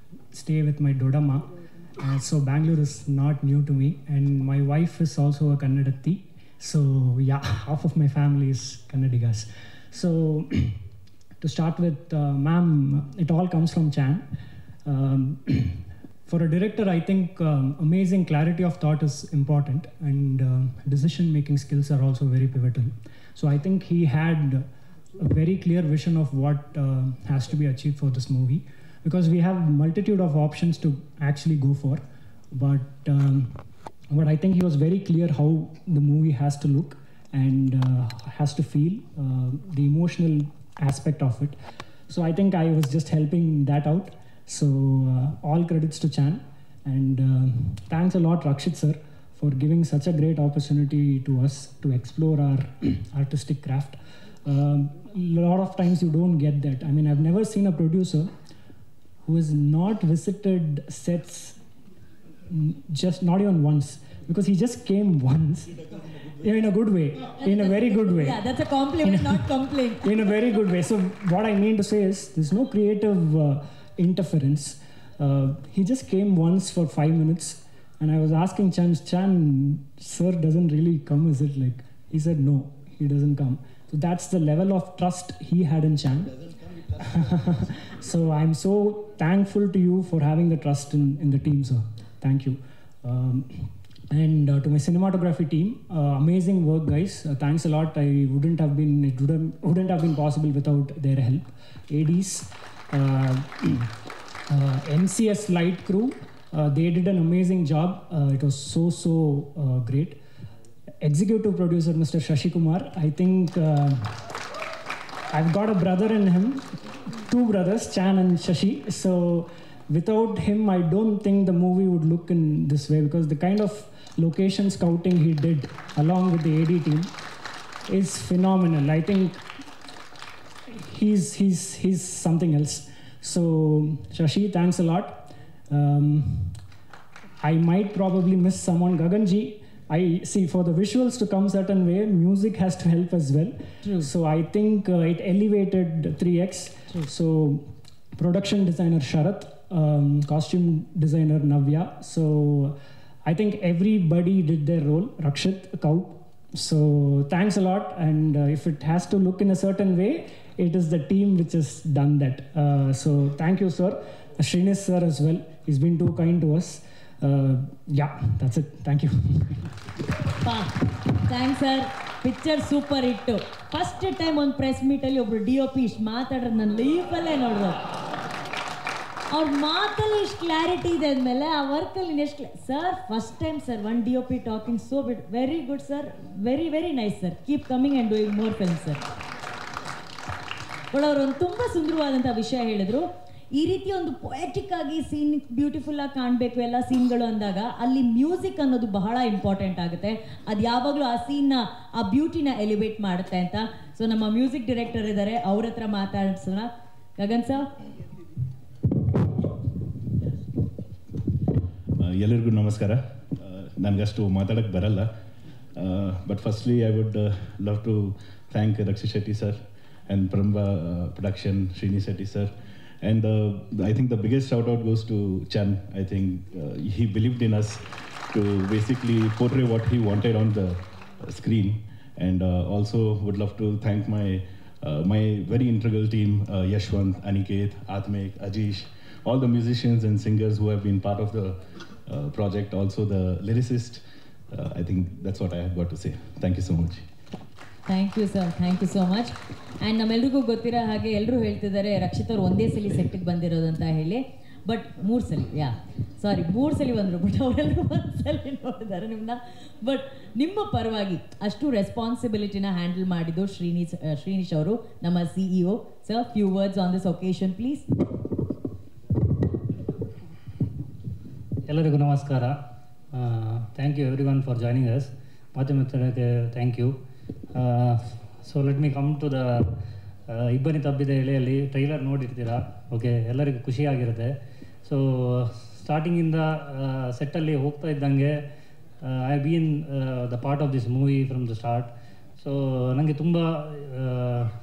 stay with my Dodamma. So Bangalore is not new to me, and my wife is also a Kannadatti. So yeah, half of my family is Kannadigas. So to start with, ma'am, it all comes from Chan. For a director, I think amazing clarity of thought is important, and decision-making skills are also very pivotal. So I think he had a very clear vision of what has to be achieved for this movie, because we have multitude of options to actually go for, but I think he was very clear how the movie has to look and has to feel, the emotional aspect of it. So I think I was just helping that out. So all credits to Chan, and thanks a lot Rakshit sir for giving such a great opportunity to us to explore our artistic craft. lot of times you don't get that. I mean, I've never seen a producer who has not visited sets, just not even once, because he just came once. In a good way, in a very good way. Yeah, that's a compliment, not complaint. In a very good way. So what I mean to say is, there's no creative interference. He just came once for 5 minutes, and I was asking Chan, sir doesn't really come, is it like? He said no, he doesn't come. So that's the level of trust he had in Chan. So I'm so thankful to you for having the trust in the team, sir. Thank you. And to my cinematography team, amazing work, guys. Thanks a lot. It wouldn't have been possible without their help. ADs, MCS Light Crew, they did an amazing job. It was so great. Executive producer, Mr. Shashi Kumar. I think I've got a brother in him, 2 brothers, Chan and Shashi. So without him, I don't think the movie would look in this way, because the kind of location scouting he did along with the AD team is phenomenal. I think he's something else. So Shashi, thanks a lot. I might probably miss someone. Gaganji, I see, for the visuals to come certain way, music has to help as well. True. So I think it elevated 3x. True. So production designer Sharath, costume designer Navya. So I think everybody did their role. Rakshit, Kaup. So thanks a lot. And if it has to look in a certain way, it is the team which has done that. So thank you, sir. Srinish sir as well. He's been too kind to us. Yeah, that's it. Thank you. Thanks sir. Picture super ಹಿಟ್ಟು. ಫಸ್ಟ್ ಟೈಮ್ ಒಂದು ಪ್ರೆಸ್ ಮೀಟಲ್ಲಿ ಒಬ್ರು DOP ಇಷ್ಟು ಮಾತಾಡೋದು ನನ್ನ ಲೈಫಲ್ಲೇ ನೋಡಿದ್ರು. ಅವ್ರ ಮಾತಲ್ಲಿ ಇಷ್ಟು ಕ್ಲಾರಿಟಿ ಇದೆ ಅಂದಮೇಲೆ ಆ ವರ್ಕಲ್ಲಿ ಎಷ್ಟು sir first time sir one DOP talking so bit very good sir, very nice sir, keep coming and doing more film sir. But ಅವರು ಒಂದು ತುಂಬ ಸುಂದರವಾದಂಥ ವಿಷಯ ಹೇಳಿದ್ರು. ಈ ರೀತಿ ಒಂದು ಪೊಯೆಟಿಕ್ ಆಗಿ ಸೀನ್ ಬ್ಯೂಟಿಫುಲ್ ಆಗಿ ಕಾಣಬೇಕು ಎಲ್ಲ ಸೀನ್ಗಳು ಅಂದಾಗ ಅಲ್ಲಿ ಮ್ಯೂಸಿಕ್ ಅನ್ನೋದು ಬಹಳ ಇಂಪಾರ್ಟೆಂಟ್ ಆಗುತ್ತೆ. ಅದು ಯಾವಾಗಲೂ ಆ ಸೀನ್ನ ಆ ಬ್ಯೂಟಿನ ಎಲಿವೇಟ್ ಮಾಡುತ್ತೆ ಅಂತ. ಸೊ ನಮ್ಮ ಮ್ಯೂಸಿಕ್ ಡೈರೆಕ್ಟರ್ ಇದ್ದಾರೆ, ಅವ್ರ ಹತ್ರ ಮಾತಾಡ್ಸೋಣ. ಗಗನ್ ಸರ್. ಎಲ್ಲರಿಗೂ ನಮಸ್ಕಾರ. ನನಗಷ್ಟು ಮಾತಾಡೋಕ್ಕೆ ಬರಲ್ಲ. But firstly I would love to thank Rakshit Shetty sir and Paramba Production, Srini Shetty sir. And I think the biggest shout out goes to Chan. I think he believed in us to basically portray what he wanted on the screen. And also would love to thank my very integral team, Yashwant, Aniket, Atmik, Ajish, all the musicians and singers who have been part of the project, also the lyricist. I think that's what I have got to say. Thank you so much. Thank you sir, thank you so much. And ನಮ್ಮೆಲ್ರಿಗೂ ಗೊತ್ತಿರೋ ಹಾಗೆ ಎಲ್ಲರೂ ಹೇಳ್ತಿದ್ದಾರೆ ರಕ್ಷಿತ್ ಅವ್ರು ಒಂದೇ ಸಲ ಸೆಟ್ಟಿಗೆ ಬಂದಿರೋದು ಅಂತ ಹೇಳಿ. ಬಟ್ 3 ಸಲ 3 ಸಲ ಬಂದರು. ಬಟ್ ಅವರೆಲ್ಲರೂ 1 ಸಲ ನೋಡಿದ್ದಾರೆ ನಿಮ್ಮನ್ನ. ಬಟ್ ನಿಮ್ಮ ಪರವಾಗಿ ಅಷ್ಟು ರೆಸ್ಪಾನ್ಸಿಬಿಲಿಟಿನ ಹ್ಯಾಂಡಲ್ ಮಾಡಿದ್ದು ಶ್ರೀನಿಶ್ ಅವರು, ನಮ್ಮ CEO. Sir, few words on this occasion please. ಎಲ್ಲರಿಗೂ ನಮಸ್ಕಾರ. Thank you everyone for joining us. ಮಾಧ್ಯಮ ಮಿತ್ರರಿಗೆ thank you. So let me come to the Ibbani Tabbida ಎಲೆಯಲ್ಲಿ ಟ್ರೈಲರ್ ನೋಡಿರ್ತೀರಾ. ಓಕೆ, ಎಲ್ಲರಿಗೂ ಖುಷಿಯಾಗಿರುತ್ತೆ. ಸೊ ಸ್ಟಾರ್ಟಿಂಗಿಂದ ಸೆಟ್ಟಲ್ಲಿ ಹೋಗ್ತಾ ಇದ್ದಂಗೆ I been the part of this movie from the start. So ನನಗೆ ತುಂಬ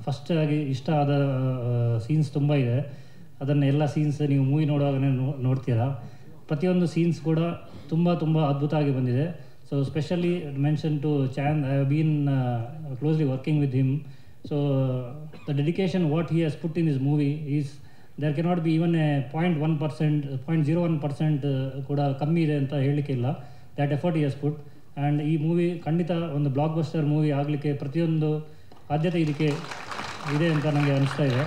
ಫಸ್ಟಾಗಿ ಇಷ್ಟ ಆದ ಸೀನ್ಸ್ ತುಂಬ ಇದೆ. ಅದನ್ನು ಎಲ್ಲ ಸೀನ್ಸ್ ನೀವು ಮೂವಿ ನೋಡುವಾಗಲೇ ನೋಡ್ತೀರಾ. ಪ್ರತಿಯೊಂದು ಸೀನ್ಸ್ ಕೂಡ ತುಂಬ ಅದ್ಭುತವಾಗಿ ಬಂದಿದೆ. So especially mention to Chan, I have been closely working with him. So the dedication what he has put in his movie is there cannot be even a 0.1%, 0.01% ಕೂಡ ಕಮ್ಮಿ ಇದೆ ಅಂತ ಹೇಳಲಿಕ್ಕಿಲ್ಲ. That effort he has put. And ಈ ಮೂವಿ ಖಂಡಿತ ಒಂದು ಬ್ಲಾಕ್ ಬಸ್ಟರ್ ಮೂವಿ ಆಗಲಿಕ್ಕೆ ಪ್ರತಿಯೊಂದು ಆದ್ಯತೆ ಇದಕ್ಕೆ ಇದೆ ಅಂತ ನನಗೆ ಅನಿಸ್ತಾ ಇದೆ.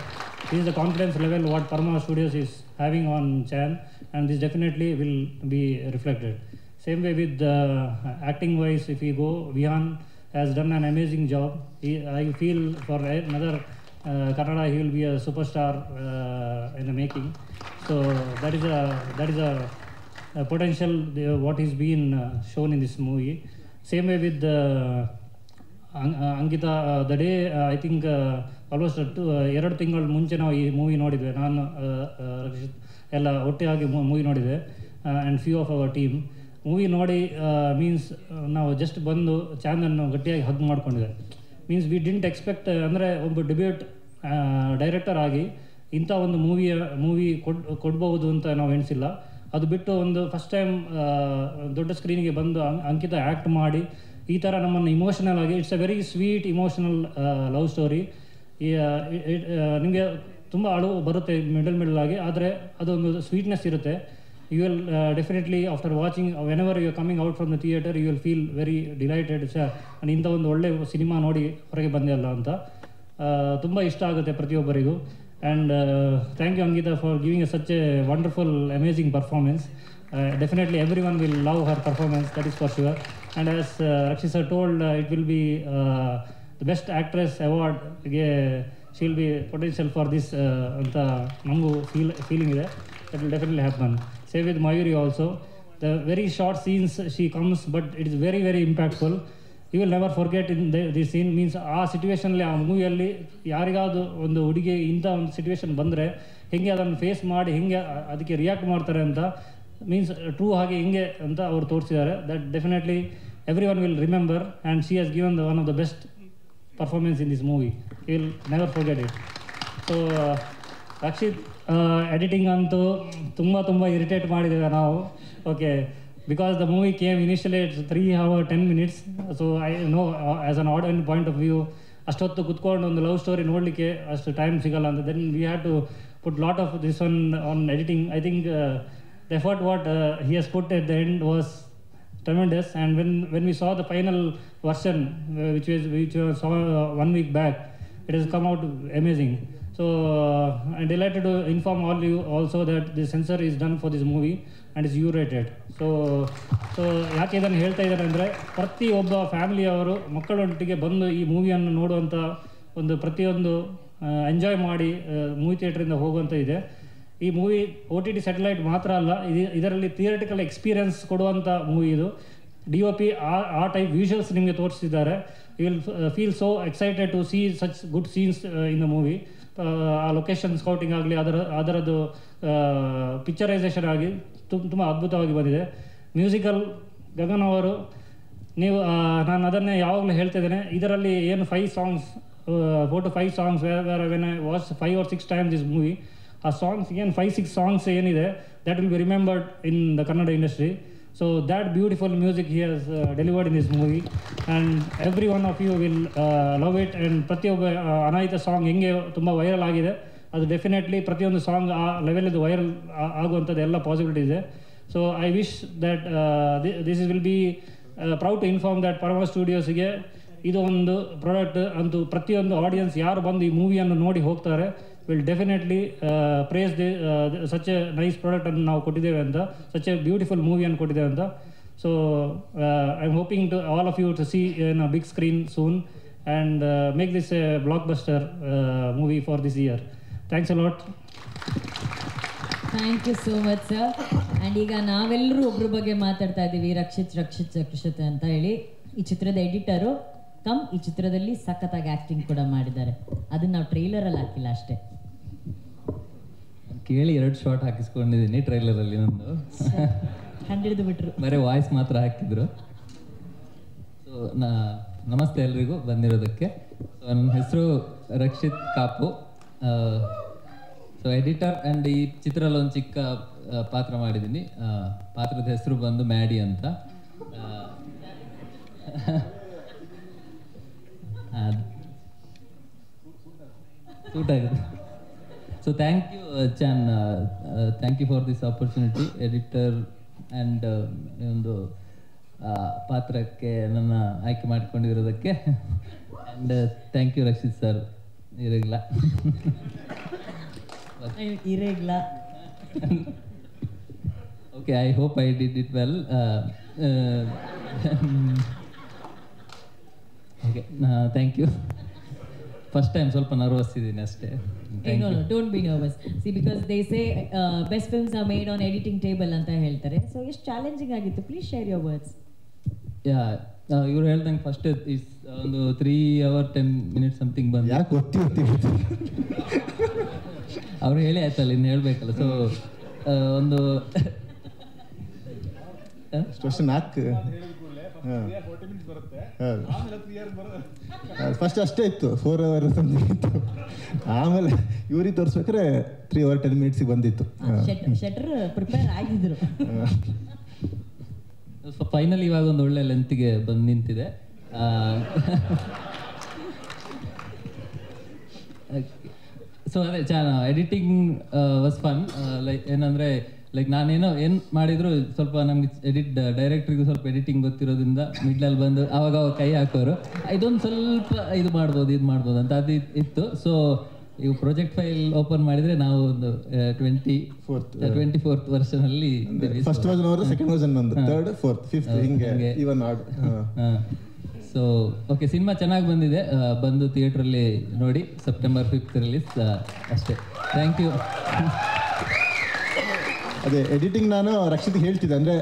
This is the confidence level what Paramba Studios is having on Chan, and this definitely will be reflected. Same way with acting wise, if we go, Vihan has done an amazing job. I feel for another Kannada he will be a superstar in the making. So that is a potential what is being shown in this movie. Same way with Ankita the day I think almost 2 ತಿಂಗಳ ಮುಂಚೆ ನಾವು ಈ ಮೂವಿ ನೋಡಿದ್ವಿ. ನಾನು ರಕ್ಷಿತ್ ಎಲ್ಲ ಒಟ್ಟಿಗೆ ಮೂವಿ ನೋಡಿದ್ದೆ and few of our team. Movie ನೋಡಿ ಮೀನ್ಸ್ ನಾವು ಜಸ್ಟ್ ಬಂದು ಚಾನನ್ನು ಗಟ್ಟಿಯಾಗಿ ಹಗ್ ಮಾಡ್ಕೊಂಡಿದ್ದೆ. ಮೀನ್ಸ್ ವಿ ಡಿಂಟ್ ಎಕ್ಸ್ಪೆಕ್ಟ್, ಅಂದರೆ ಒಬ್ಬ ಡೆಬ್ಯೂಟ್ ಡೈರೆಕ್ಟರ್ ಆಗಿ ಇಂಥ ಒಂದು ಮೂವಿ ಕೊಡ್ಬೋದು ಅಂತ ನಾವು ಎಣಿಸಿಲ್ಲ. ಅದು ಬಿಟ್ಟು ಒಂದು ಫಸ್ಟ್ ಟೈಮ್ ದೊಡ್ಡ ಸ್ಕ್ರೀನಿಗೆ ಬಂದು ಅಂಕಿತ ಆ್ಯಕ್ಟ್ ಮಾಡಿ ಈ ಥರ ನಮ್ಮನ್ನು ಇಮೋಷನಲ್ ಆಗಿ, it's a very sweet emotional love story. ನಿಮಗೆ ತುಂಬ ಅಳು ಬರುತ್ತೆ ಮಿಡಲ್ ಆಗಿ, ಆದರೆ ಅದೊಂದು ಸ್ವೀಟ್ನೆಸ್ ಇರುತ್ತೆ. You will definitely after watching whenever you are coming out from the theatre you will feel very delighted. ನಾನು ಇಂಥ ಒಂದು ಒಳ್ಳೆ ಸಿನಿಮಾ ನೋಡಿ ಹೊರಗೆ ಬಂದೆ ಅಲ್ಲ ಅಂತ ತುಂಬ ಇಷ್ಟ ಆಗುತ್ತೆ ಪ್ರತಿಯೊಬ್ಬರಿಗೂ. And thank you Angita for giving us such a wonderful, amazing performance. Definitely everyone will love her performance, that is for sure. And as Rakshit sir told, it will be the best actress award. She'll be potential for this anta namgu feeling ide. That will definitely happen. Same with Mayuri also. The very short scenes she comes, but it is very, very impactful. You will never forget in this scene. Means ಆ ಸಿಚುವೇಷನಲ್ಲಿ, ಆ ಮೂವಿಯಲ್ಲಿ ಯಾರಿಗಾದ್ರು ಒಂದು ಹುಡುಗಿ ಇಂಥ ಒಂದು ಸಿಚುವೇಶನ್ ಬಂದರೆ ಹೇಗೆ ಅದನ್ನು ಫೇಸ್ ಮಾಡಿ ಹೇಗೆ ಅದಕ್ಕೆ ರಿಯಾಕ್ಟ್ ಮಾಡ್ತಾರೆ ಅಂತ, ಮೀನ್ಸ್ ಟ್ರೂ ಹಾಗೆ ಹಿಂಗೆ ಅಂತ ಅವರು ತೋರಿಸಿದ್ದಾರೆ. That definitely everyone will remember and she has given one of the best performance in this movie. You will never forget it. So Rakshit editing ಅಂತೂ ತುಂಬ ಇರಿಟೇಟ್ ಮಾಡಿದ್ದೇವೆ ನಾವು. Okay, because the movie came initially at 3 hours 10 minutes, so I know as an audience point of view ಅಷ್ಟೊತ್ತು ಕುತ್ಕೊಂಡು ಒಂದು ಲವ್ ಸ್ಟೋರಿ ನೋಡಲಿಕ್ಕೆ ಅಷ್ಟು ಟೈಮ್ ಸಿಗಲ್ಲ ಅಂತ. Then we had to put lot of this one on editing. I think the effort what he has put at the end was tremendous, and when we saw the final version which we saw 1 week back, it has come out amazing. So I'm delighted to inform all you also that the censor is done for this movie and is U-rated. So ಯಾಕೆ ಇದನ್ನು ಹೇಳ್ತಾ ಇದ್ದಾರೆ ಅಂದರೆ, ಪ್ರತಿಯೊಬ್ಬ ಫ್ಯಾಮಿಲಿಯವರು ಮಕ್ಕಳೊಟ್ಟಿಗೆ ಬಂದು ಈ ಮೂವಿಯನ್ನು ನೋಡುವಂಥ ಒಂದು ಪ್ರತಿಯೊಂದು ಎಂಜಾಯ್ ಮಾಡಿ ಮೂವಿ ಥಿಯೇಟ್ರಿಂದ ಹೋಗುವಂಥ ಇದೆ. ಈ ಮೂವಿ OTT ಸ್ಯಾಟಲೈಟ್ ಮಾತ್ರ ಅಲ್ಲ, ಇದರಲ್ಲಿ ಥಿಯೇಟಿಕಲ್ ಎಕ್ಸ್ಪೀರಿಯನ್ಸ್ ಕೊಡುವಂಥ ಮೂವಿ ಇದು. DOP ಆ ಟೈಪ್ ವಿಷುವಲ್ಸ್ ನಿಮಗೆ ತೋರಿಸಿದ್ದಾರೆ. You will feel so excited to see such good scenes in the movie. ಆ ಲೊಕೇಶನ್ ಸ್ಕೌಟಿಂಗ್ ಆಗಲಿ, ಅದರದ್ದು ಪಿಕ್ಚರೈಸೇಷನ್ ಆಗಿ ತುಂಬ ಅದ್ಭುತವಾಗಿ ಬಂದಿದೆ. ಮ್ಯೂಸಿಕಲ್ ಗಗನ್ ಅವರು, ನೀವು ನಾನು ಅದನ್ನೇ ಯಾವಾಗಲೂ ಹೇಳ್ತಿದ್ದೇನೆ, ಇದರಲ್ಲಿ ಏನು 4 to 5 songs when I watch 5 or 6 times this movie, ಆ ಸಾಂಗ್ಸ್ ಏನು 5-6 ಸಾಂಗ್ಸ್ ಏನಿದೆ, that will be remembered in the Kannada industry. So that beautiful music he has delivered in this movie and every one of you will love it. And ಪ್ರತಿಯೊಬ್ಬ ಅನಾಯಿತ ಸಾಂಗ್ ಹೆಂಗೆ ತುಂಬ ವೈರಲ್ ಆಗಿದೆ, ಅದು ಡೆಫಿನೆಟ್ಲಿ ಪ್ರತಿಯೊಂದು ಸಾಂಗ್ ಆ ಲೆವೆಲಿದ್ದು ವೈರಲ್ ಆಗುವಂಥದ್ದು ಎಲ್ಲ ಪಾಸಿಬಿಲಿಟಿ ಇದೆ. So I wish that this will be proud to inform that Parama ಸ್ಟುಡಿಯೋಸ್ಗೆ ಇದು ಒಂದು ಪ್ರಾಡಕ್ಟ್ ಅಂತೂ ಪ್ರತಿಯೊಂದು ಆಡಿಯನ್ಸ್ ಯಾರು ಬಂದು ಈ ಮೂವಿಯನ್ನು ನೋಡಿ ಹೋಗ್ತಾರೆ will definitely praise such a nice ಪ್ರಾಡಕ್ಟನ್ನು ನಾವು ಕೊಟ್ಟಿದ್ದೇವೆ ಅಂತ, ಸಚ್ ಎ ಬ್ಯೂಟಿಫುಲ್ ಮೂವಿಯನ್ನು ಕೊಟ್ಟಿದ್ದೇವೆ ಅಂತ. So I am hoping to all of you to see in a big screen soon and make this a blockbuster movie for this year. Thanks a lot. Thank you so much sir. And ಈಗ ನಾವೆಲ್ಲರೂ ಒಬ್ಬರ ಬಗ್ಗೆ ಮಾತಾಡ್ತಾ ಇದ್ದೀವಿ, ರಕ್ಷಿತ್ ಅಂತ ಹೇಳಿ. ಈ ಚಿತ್ರದ ಎಡಿಟರು ಈ ಚಿತ್ರದಲ್ಲಿ ಸಖತ್ತಾಗಿ ಆ್ಯಕ್ಟಿಂಗ್ ಕೂಡ ಮಾಡಿದ್ದಾರೆ. ಅದನ್ನ ನಾವು ಟ್ರೈಲರಲ್ಲಿ ಹಾಕಿಲ್ಲ ಅಷ್ಟೇ, ಕೇಳಿ 2 ಶಾರ್ಟ್ ಹಾಕಿಸ್ಕೊಂಡಿದ್ದೀನಿ ಟ್ರೈಲರಲ್ಲಿ. ನಂದು ಹಿಡಿದು ಬಿಟ್ರು, ಬರೀ ವಾಯ್ಸ್ ಮಾತ್ರ ಹಾಕಿದ್ರು. ಸೊ ನಮಸ್ತೆ ಎಲ್ರಿಗೂ ಬಂದಿರೋದಕ್ಕೆ. ಸೊ ನನ್ನ ಹೆಸರು Rakshit Kapu. So editor and ಈ ಚಿತ್ರದಲ್ಲಿ ಒಂದು ಚಿಕ್ಕ ಪಾತ್ರ ಮಾಡಿದ್ದೀನಿ. ಪಾತ್ರದ ಹೆಸರು ಬಂದು ಮ್ಯಾಡಿ ಅಂತ. ಸೂಟ್ ಆಗಿದೆ. So thank you Chan, thank you for this opportunity. Editor and ಒಂದು ಪಾತ್ರಕ್ಕೆ ನನ್ನ ಆಯ್ಕೆ ಮಾಡಿಕೊಂಡಿರೋದಕ್ಕೆ. And thank you Rakshit sir. ಇರಲಿಲ್ಲ okay, I hope I did it well. Okay, thank you. First time ಸ್ವಲ್ಪ ನರ್ವಸ್ ಇದ್ದೀನಿ ಅಷ್ಟೇ. Don't be nervous. See because they say best films are made on editing table ಅಂತ ಹೇಳ್ತಾರೆ. ಸೊ ಎಷ್ಟು ಚಾಲೆಂಜಿಂಗ್ ಆಗಿತ್ತು? Please share your words. Yeah, ಇವ್ರು ಹೇಳ್ದಂಗೆ ಫಸ್ಟ್ ಇಸ್ ಒಂದು 3 hours 10 minutes ಸಮಥಿಂಗ್ ಬಂದು. ಯಾಕೆ ಒತ್ತಿ ಅವ್ರು ಹೇಳಿ ಆಯ್ತಲ್ಲ, ಇನ್ನು ಹೇಳ್ಬೇಕಲ್ಲ. ಸೊ ಒಂದು ಫಸ್ಟ್ ಅಷ್ಟೇ ಇತ್ತು, 4 hours ಸಮಥಿಂಗ್ ಇತ್ತು. ಆಮೇಲೆ ಇವ್ರಿಗೆ ತೋರಿಸ್ಬೇಕಾದ್ರೆ 3 hours 10 minutes ಬಂದಿತ್ತು. ಶೆಟ್ರ್ ಪ್ರಿಪೇರ್ ಆಗಿದ್ರು. ಸೊ ಫೈನಲ್ ಇವಾಗ ಒಂದು ಒಳ್ಳೆ ಲೆಂತ್ಗೆ ಬಂದು ನಿಂತಿದೆ. ಸೊ ಅದೇ ಎಡಿಟಿಂಗ್ ವಾಸ್ ಫನ್. ಲೈಕ್ ಏನಂದರೆ ಲೈಕ್ ನಾನೇನೋ ಏನು ಮಾಡಿದ್ರು ಸ್ವಲ್ಪ ನಮ್ಗೆ ಡೈರೆಕ್ಟ್ರಿಗೂ ಸ್ವಲ್ಪ ಎಡಿಟಿಂಗ್ ಗೊತ್ತಿರೋದ್ರಿಂದ ಮಿಡ್ಲಲ್ಲಿ ಬಂದು ಅವಾಗ ಕೈ ಹಾಕೋರು, ಇದೊಂದು ಸ್ವಲ್ಪ ಇದು ಮಾಡ್ಬೋದು ಅಂತ ಅದು ಇತ್ತು. ಸೊ ಈಗ ಪ್ರಾಜೆಕ್ಟ್ ಫೈಲ್ ಓಪನ್ ಮಾಡಿದರೆ ನಾವು ಒಂದು 24th ವರ್ಷನಲ್ಲಿ ಫಸ್ಟ್ ವರ್ಷನ್ ಅವರು, ಸೆಕೆಂಡ್ ವರ್ಷನ್ ನಂದು, ಥರ್ಡ್ ಫೋರ್ತ್ ಫಿಫ್ತ್ ಹಿಂಗೆ even odd. So okay, cinema ಚೆನ್ನಾಗಿ ಬಂದಿದೆ, ಬಂದು ಥಿಯೇಟ್ರಲ್ಲಿ ನೋಡಿ. September 5th ರಿಲೀಸ್ ಅಷ್ಟೇ. Thank you. ಅದೇ ಎಡಿಟಿಂಗ್ ನಾನು ರಕ್ಷಿತ್ ಹೇಳ್ತಿದ್ದೆ, ಅಂದರೆ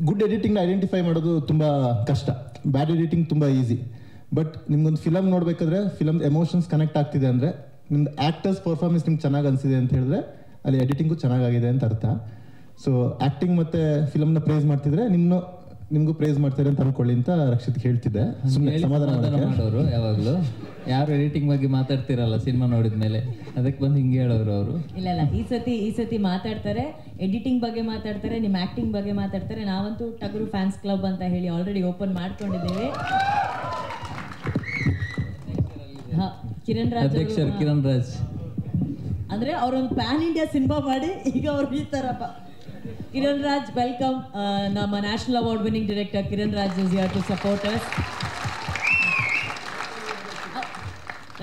ಗುಡ್ ಎಡಿಟಿಂಗ್ನ ಐಡೆಂಟಿಫೈ ಮಾಡೋದು ತುಂಬ ಕಷ್ಟ, ಬ್ಯಾಡ್ ಎಡಿಟಿಂಗ್ ತುಂಬ ಈಸಿ. ಬಟ್ ನಿಮ್ಗೊಂದು ಫಿಲಮ್ ನೋಡಬೇಕಾದ್ರೆ ಫಿಲಮ್ ಎಮೋಷನ್ಸ್ ಕನೆಕ್ಟ್ ಆಗ್ತಿದೆ ಅಂದರೆ, ನಿಮ್ದು ಆ್ಯಕ್ಟರ್ಸ್ ಪರ್ಫಾರ್ಮೆನ್ಸ್ ನಿಮ್ಗೆ ಚೆನ್ನಾಗಿ ಅನಿಸಿದೆ ಅಂತ ಹೇಳಿದ್ರೆ ಅಲ್ಲಿ ಎಡಿಟಿಂಗು ಚೆನ್ನಾಗಿದೆ ಅಂತ ಅರ್ಥ. ಸೊ ಆ್ಯಕ್ಟಿಂಗ್ ಮತ್ತು ಫಿಲಮ್ನ ಪ್ರೇಸ್ ಮಾಡ್ತಿದ್ರೆ ನಿಮಗೂ ಪ್ರೇಸ್ ಮಾಡ್ತಾರೆ ಅಂತ ಅನ್ಕೊಳ್ಳಿ ಅಂತ ರಕ್ಷಿತ್ ಹೇಳ್ತಿದ್ದೆ. ಸುಮ್ಮನೆ ಸಮಾಧಾನ ಮಾಡೋರು ಯಾವಾಗಲೂ ಯಾರು ಎಡಿಟಿಂಗ್ ಬಗ್ಗೆ ಮಾತಾಡ್ತಿರಲ್ಲ ಸಿನಿಮಾ ನೋಡಿದ ಮೇಲೆ, ಅದಕ್ಕೆ ಬಂದು ಹಿಂಗೆ ಹೇಳೋರು ಅವರು. ಇಲ್ಲ ಈ ಸತಿ ಮಾತಾಡ್ತಾರೆ, ಎಡಿಟಿಂಗ್ ಬಗ್ಗೆ ಮಾತಾಡ್ತಾರೆ, ನಿಮ್ಮ ಆ್ಯಕ್ಟಿಂಗ್ ಬಗ್ಗೆ ಮಾತಾಡ್ತಾರೆ. ನಾವಂತೂ ಟಗರು ಫ್ಯಾನ್ಸ್ ಕ್ಲಬ್ ಅಂತ ಹೇಳಿ ಆಲ್ರೆಡಿ ಓಪನ್ ಮಾಡ್ಕೊಂಡಿದ್ದೇವೆ. ಕಿರಣ್ ರಾಜ್ ಅಂದ್ರೆ ಅವರೊಂದು ಪ್ಯಾನ್ ಇಂಡಿಯಾ ಸಿನಿಮಾ ಮಾಡಿ ಈಗ ಅವ್ರು ಈ ಥರಪ್ಪ. ಕಿರಣ್ ರಾಜ್, ವೆಲ್ಕಮ್. ನಮ್ಮ national award winning director Kiran Raj is here to support us.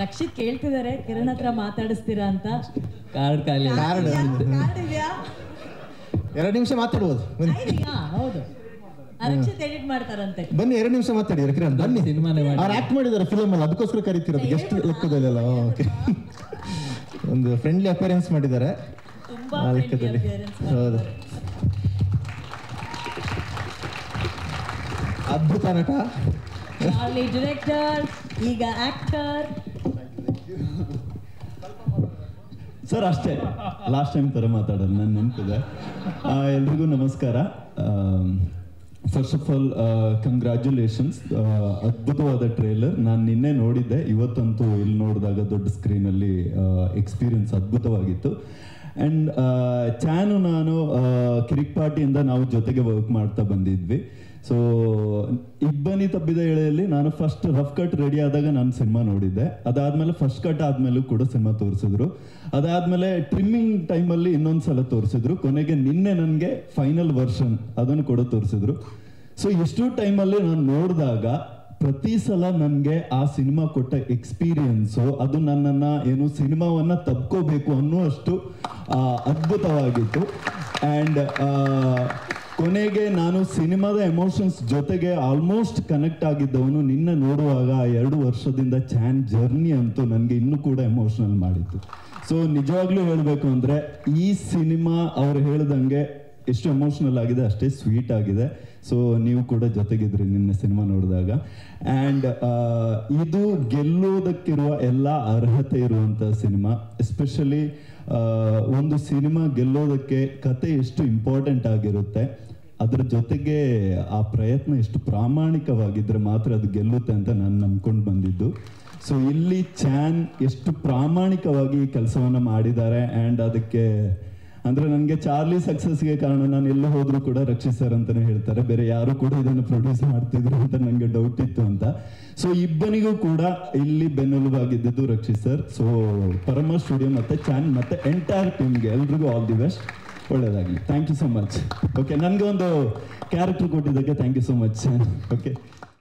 Rakshit ಕೇಳ್ತಿದ್ದಾರೆ ಕಿರಣ್ ಹತ್ರ ಮಾತಾಡಿಸ್ತೀರಾ ಅಂತ. ಕಾರ್ಡ್ ಖಾಲಿ, ಕಾರ್ಡ್ ಇದೆಯಾ? 2 ನಿಮಿಷ ಮಾತಾಡ್ಬೋದು. ಹೌದು, ರಕ್ಷಿತ್ ಎಡಿಟ್ ಮಾಡ್ತಾರಂತೆ. ಬನ್ನಿ 2 ನಿಮಿಷ ಮಾತಾಡಿ ಕಿರಣ್, ಬನ್ನಿ. ಸಿನಿಮಾನೇ ಅವ್ರು ಆಕ್ಟ್ ಮಾಡಿದ್ದಾರೆ ಫಿಲಮ್ ಅಲ್ಲಿ, ಅದಕ್ಕೋಸ್ಕರ ಕರಿತಿರೋದು. ಗೆಸ್ಟ್ ಲೆಕ್ಕದಲ್ಲ, ಓಕೆ. ಒಂದು ಫ್ರೆಂಡ್ಲಿ ಅಪಿಯರೆನ್ಸ್ ಮಾಡಿದ್ದಾರೆ ಆ ಲೆಕ್ಕದಲ್ಲಿ. ಹೌದು, ಅದ್ಭುತ ನಟ. ಡೈರೆಕ್ಟರ್, ಈಗ ಆಕ್ಟರ್. ಸರ್ ಅಷ್ಟೇ, ಲಾಸ್ಟ್ ಟೈಮ್ ಥರ ಮಾತಾಡೋದು ನನ್ನ ನೆನಪಿದೆ. ಎಲ್ರಿಗೂ ನಮಸ್ಕಾರ. ಫಸ್ಟ್ ಆಫ್ ಆಲ್ ಕಂಗ್ರ್ಯಾಚುಲೇಷನ್ಸ್, ಅದ್ಭುತವಾದ ಟ್ರೇಲರ್. ನಾನು ನಿನ್ನೆ ನೋಡಿದ್ದೆ, ಇವತ್ತಂತೂ ಇಲ್ಲಿ ನೋಡಿದಾಗ ದೊಡ್ಡ ಸ್ಕ್ರೀನಲ್ಲಿ ಎಕ್ಸ್ಪೀರಿಯನ್ಸ್ ಅದ್ಭುತವಾಗಿತ್ತು. ಆ್ಯಂಡ್ ಚಾನು ನಾನು ಕಿರಿಕ್ ಪಾರ್ಟಿಯಿಂದ ನಾವು ಜೊತೆಗೆ ವರ್ಕ್ ಮಾಡ್ತಾ ಬಂದಿದ್ವಿ. ಸೊ ಇಬ್ಬನಿ ತಬ್ಬಿದ ಎಳೆಯಲ್ಲಿ ನಾನು ಫಸ್ಟ್ ರಫ್ ಕಟ್ ರೆಡಿ ಆದಾಗ ನಾನು ಸಿನಿಮಾ ನೋಡಿದ್ದೆ. ಅದಾದಮೇಲೆ ಫಸ್ಟ್ ಕಟ್ ಆದಮೇಲೂ ಕೂಡ ಸಿನಿಮಾ ತೋರಿಸಿದ್ರು. ಅದಾದಮೇಲೆ ಟ್ರಿಮ್ಮಿಂಗ್ ಟೈಮಲ್ಲಿ ಇನ್ನೊಂದು ಸಲ ತೋರಿಸಿದ್ರು. ಕೊನೆಗೆ ನಿನ್ನೆ ನನಗೆ ಫೈನಲ್ ವರ್ಷನ್ ಅದನ್ನು ಕೂಡ ತೋರಿಸಿದ್ರು. ಸೊ ಇಷ್ಟು ಟೈಮಲ್ಲಿ ನಾನು ನೋಡಿದಾಗ ಪ್ರತಿ ಸಲ ನನಗೆ ಆ ಸಿನಿಮಾ ಕೊಟ್ಟ ಎಕ್ಸ್ಪೀರಿಯನ್ಸು ಅದು ನನ್ನನ್ನು ಏನು ಸಿನಿಮಾವನ್ನು ತಬ್ಕೋಬೇಕು ಅನ್ನುವಷ್ಟು ಅದ್ಭುತವಾಗಿತ್ತು. ಆ್ಯಂಡ್ ಕೊನೆಗೆ ನಾನು ಸಿನಿಮಾದ ಎಮೋಷನ್ಸ್ ಜೊತೆಗೆ ಆಲ್ಮೋಸ್ಟ್ ಕನೆಕ್ಟ್ ಆಗಿದ್ದವನು ನಿನ್ನೆ ನೋಡುವಾಗ 2 ವರ್ಷದಿಂದ ಚಾನ್ ಜರ್ನಿ ಅಂತೂ ನನಗೆ ಇನ್ನೂ ಕೂಡ ಎಮೋಷನಲ್ ಮಾಡಿತ್ತು. ಸೊ ನಿಜವಾಗ್ಲೂ ಹೇಳಬೇಕು ಅಂದರೆ ಈ ಸಿನಿಮಾ ಅವ್ರು ಹೇಳ್ದಂಗೆ ಎಷ್ಟು ಎಮೋಷ್ನಲ್ ಆಗಿದೆ ಅಷ್ಟೇ ಸ್ವೀಟ್ ಆಗಿದೆ. ಸೊ ನೀವು ಕೂಡ ಜೊತೆಗಿದ್ರಿ ನಿನ್ನೆ ಸಿನಿಮಾ ನೋಡಿದಾಗ. ಆ್ಯಂಡ್ ಇದು ಗೆಲ್ಲೋದಕ್ಕಿರುವ ಎಲ್ಲ ಅರ್ಹತೆ ಇರುವಂಥ ಸಿನಿಮಾ. ಎಸ್ಪೆಷಲಿ ಒಂದು ಸಿನಿಮಾ ಗೆಲ್ಲೋದಕ್ಕೆ ಕತೆ ಎಷ್ಟು ಇಂಪಾರ್ಟೆಂಟ್ ಆಗಿರುತ್ತೆ, ಅದರ ಜೊತೆಗೆ ಆ ಪ್ರಯತ್ನ ಎಷ್ಟು ಪ್ರಾಮಾಣಿಕವಾಗಿದ್ದರೆ ಮಾತ್ರ ಅದು ಗೆಲ್ಲುತ್ತೆ ಅಂತ ನಾನು ನಂಬ್ಕೊಂಡು ಬಂದಿದ್ದು. ಸೊ ಇಲ್ಲಿ ಚಾನ್ ಎಷ್ಟು ಪ್ರಾಮಾಣಿಕವಾಗಿ ಈ ಕೆಲಸವನ್ನು ಮಾಡಿದ್ದಾರೆ. ಆ್ಯಂಡ್ ಅದಕ್ಕೆ ಅಂದರೆ ನನಗೆ ಚಾರ್ಲಿ ಸಕ್ಸಸ್ಗೆ ಕಾರಣ, ನಾನು ಎಲ್ಲೂ ಹೋದರೂ ಕೂಡ ರಕ್ಷಿತ್ ಸರ್ ಅಂತಲೇ ಹೇಳ್ತಾರೆ, ಬೇರೆ ಯಾರು ಕೂಡ ಇದನ್ನು ಪ್ರೊಡ್ಯೂಸ್ ಮಾಡ್ತಿದ್ರು ಅಂತ ನನಗೆ ಡೌಟ್ ಇತ್ತು ಅಂತ. ಸೊ ಇಬ್ಬನಿಗೂ ಕೂಡ ಇಲ್ಲಿ ಬೆನ್ನೆಲುಬಾಗಿದ್ದು Rakshit sir. So Parama studio ಮತ್ತು ಚಾನ್ ಮತ್ತು ಎಂಟೈರ್ ಟೀಮ್ಗೆ ಎಲ್ರಿಗೂ ಆಲ್ ದಿ ಬೆಸ್ಟ್, ಒಳ್ಳೆಯದಾಗಲಿ. Thank you so much. Okay, ನನಗೆ ಒಂದು ಕ್ಯಾರೆಕ್ಟರ್ ಕೊಟ್ಟಿದ್ದಕ್ಕೆ thank you so much. Okay.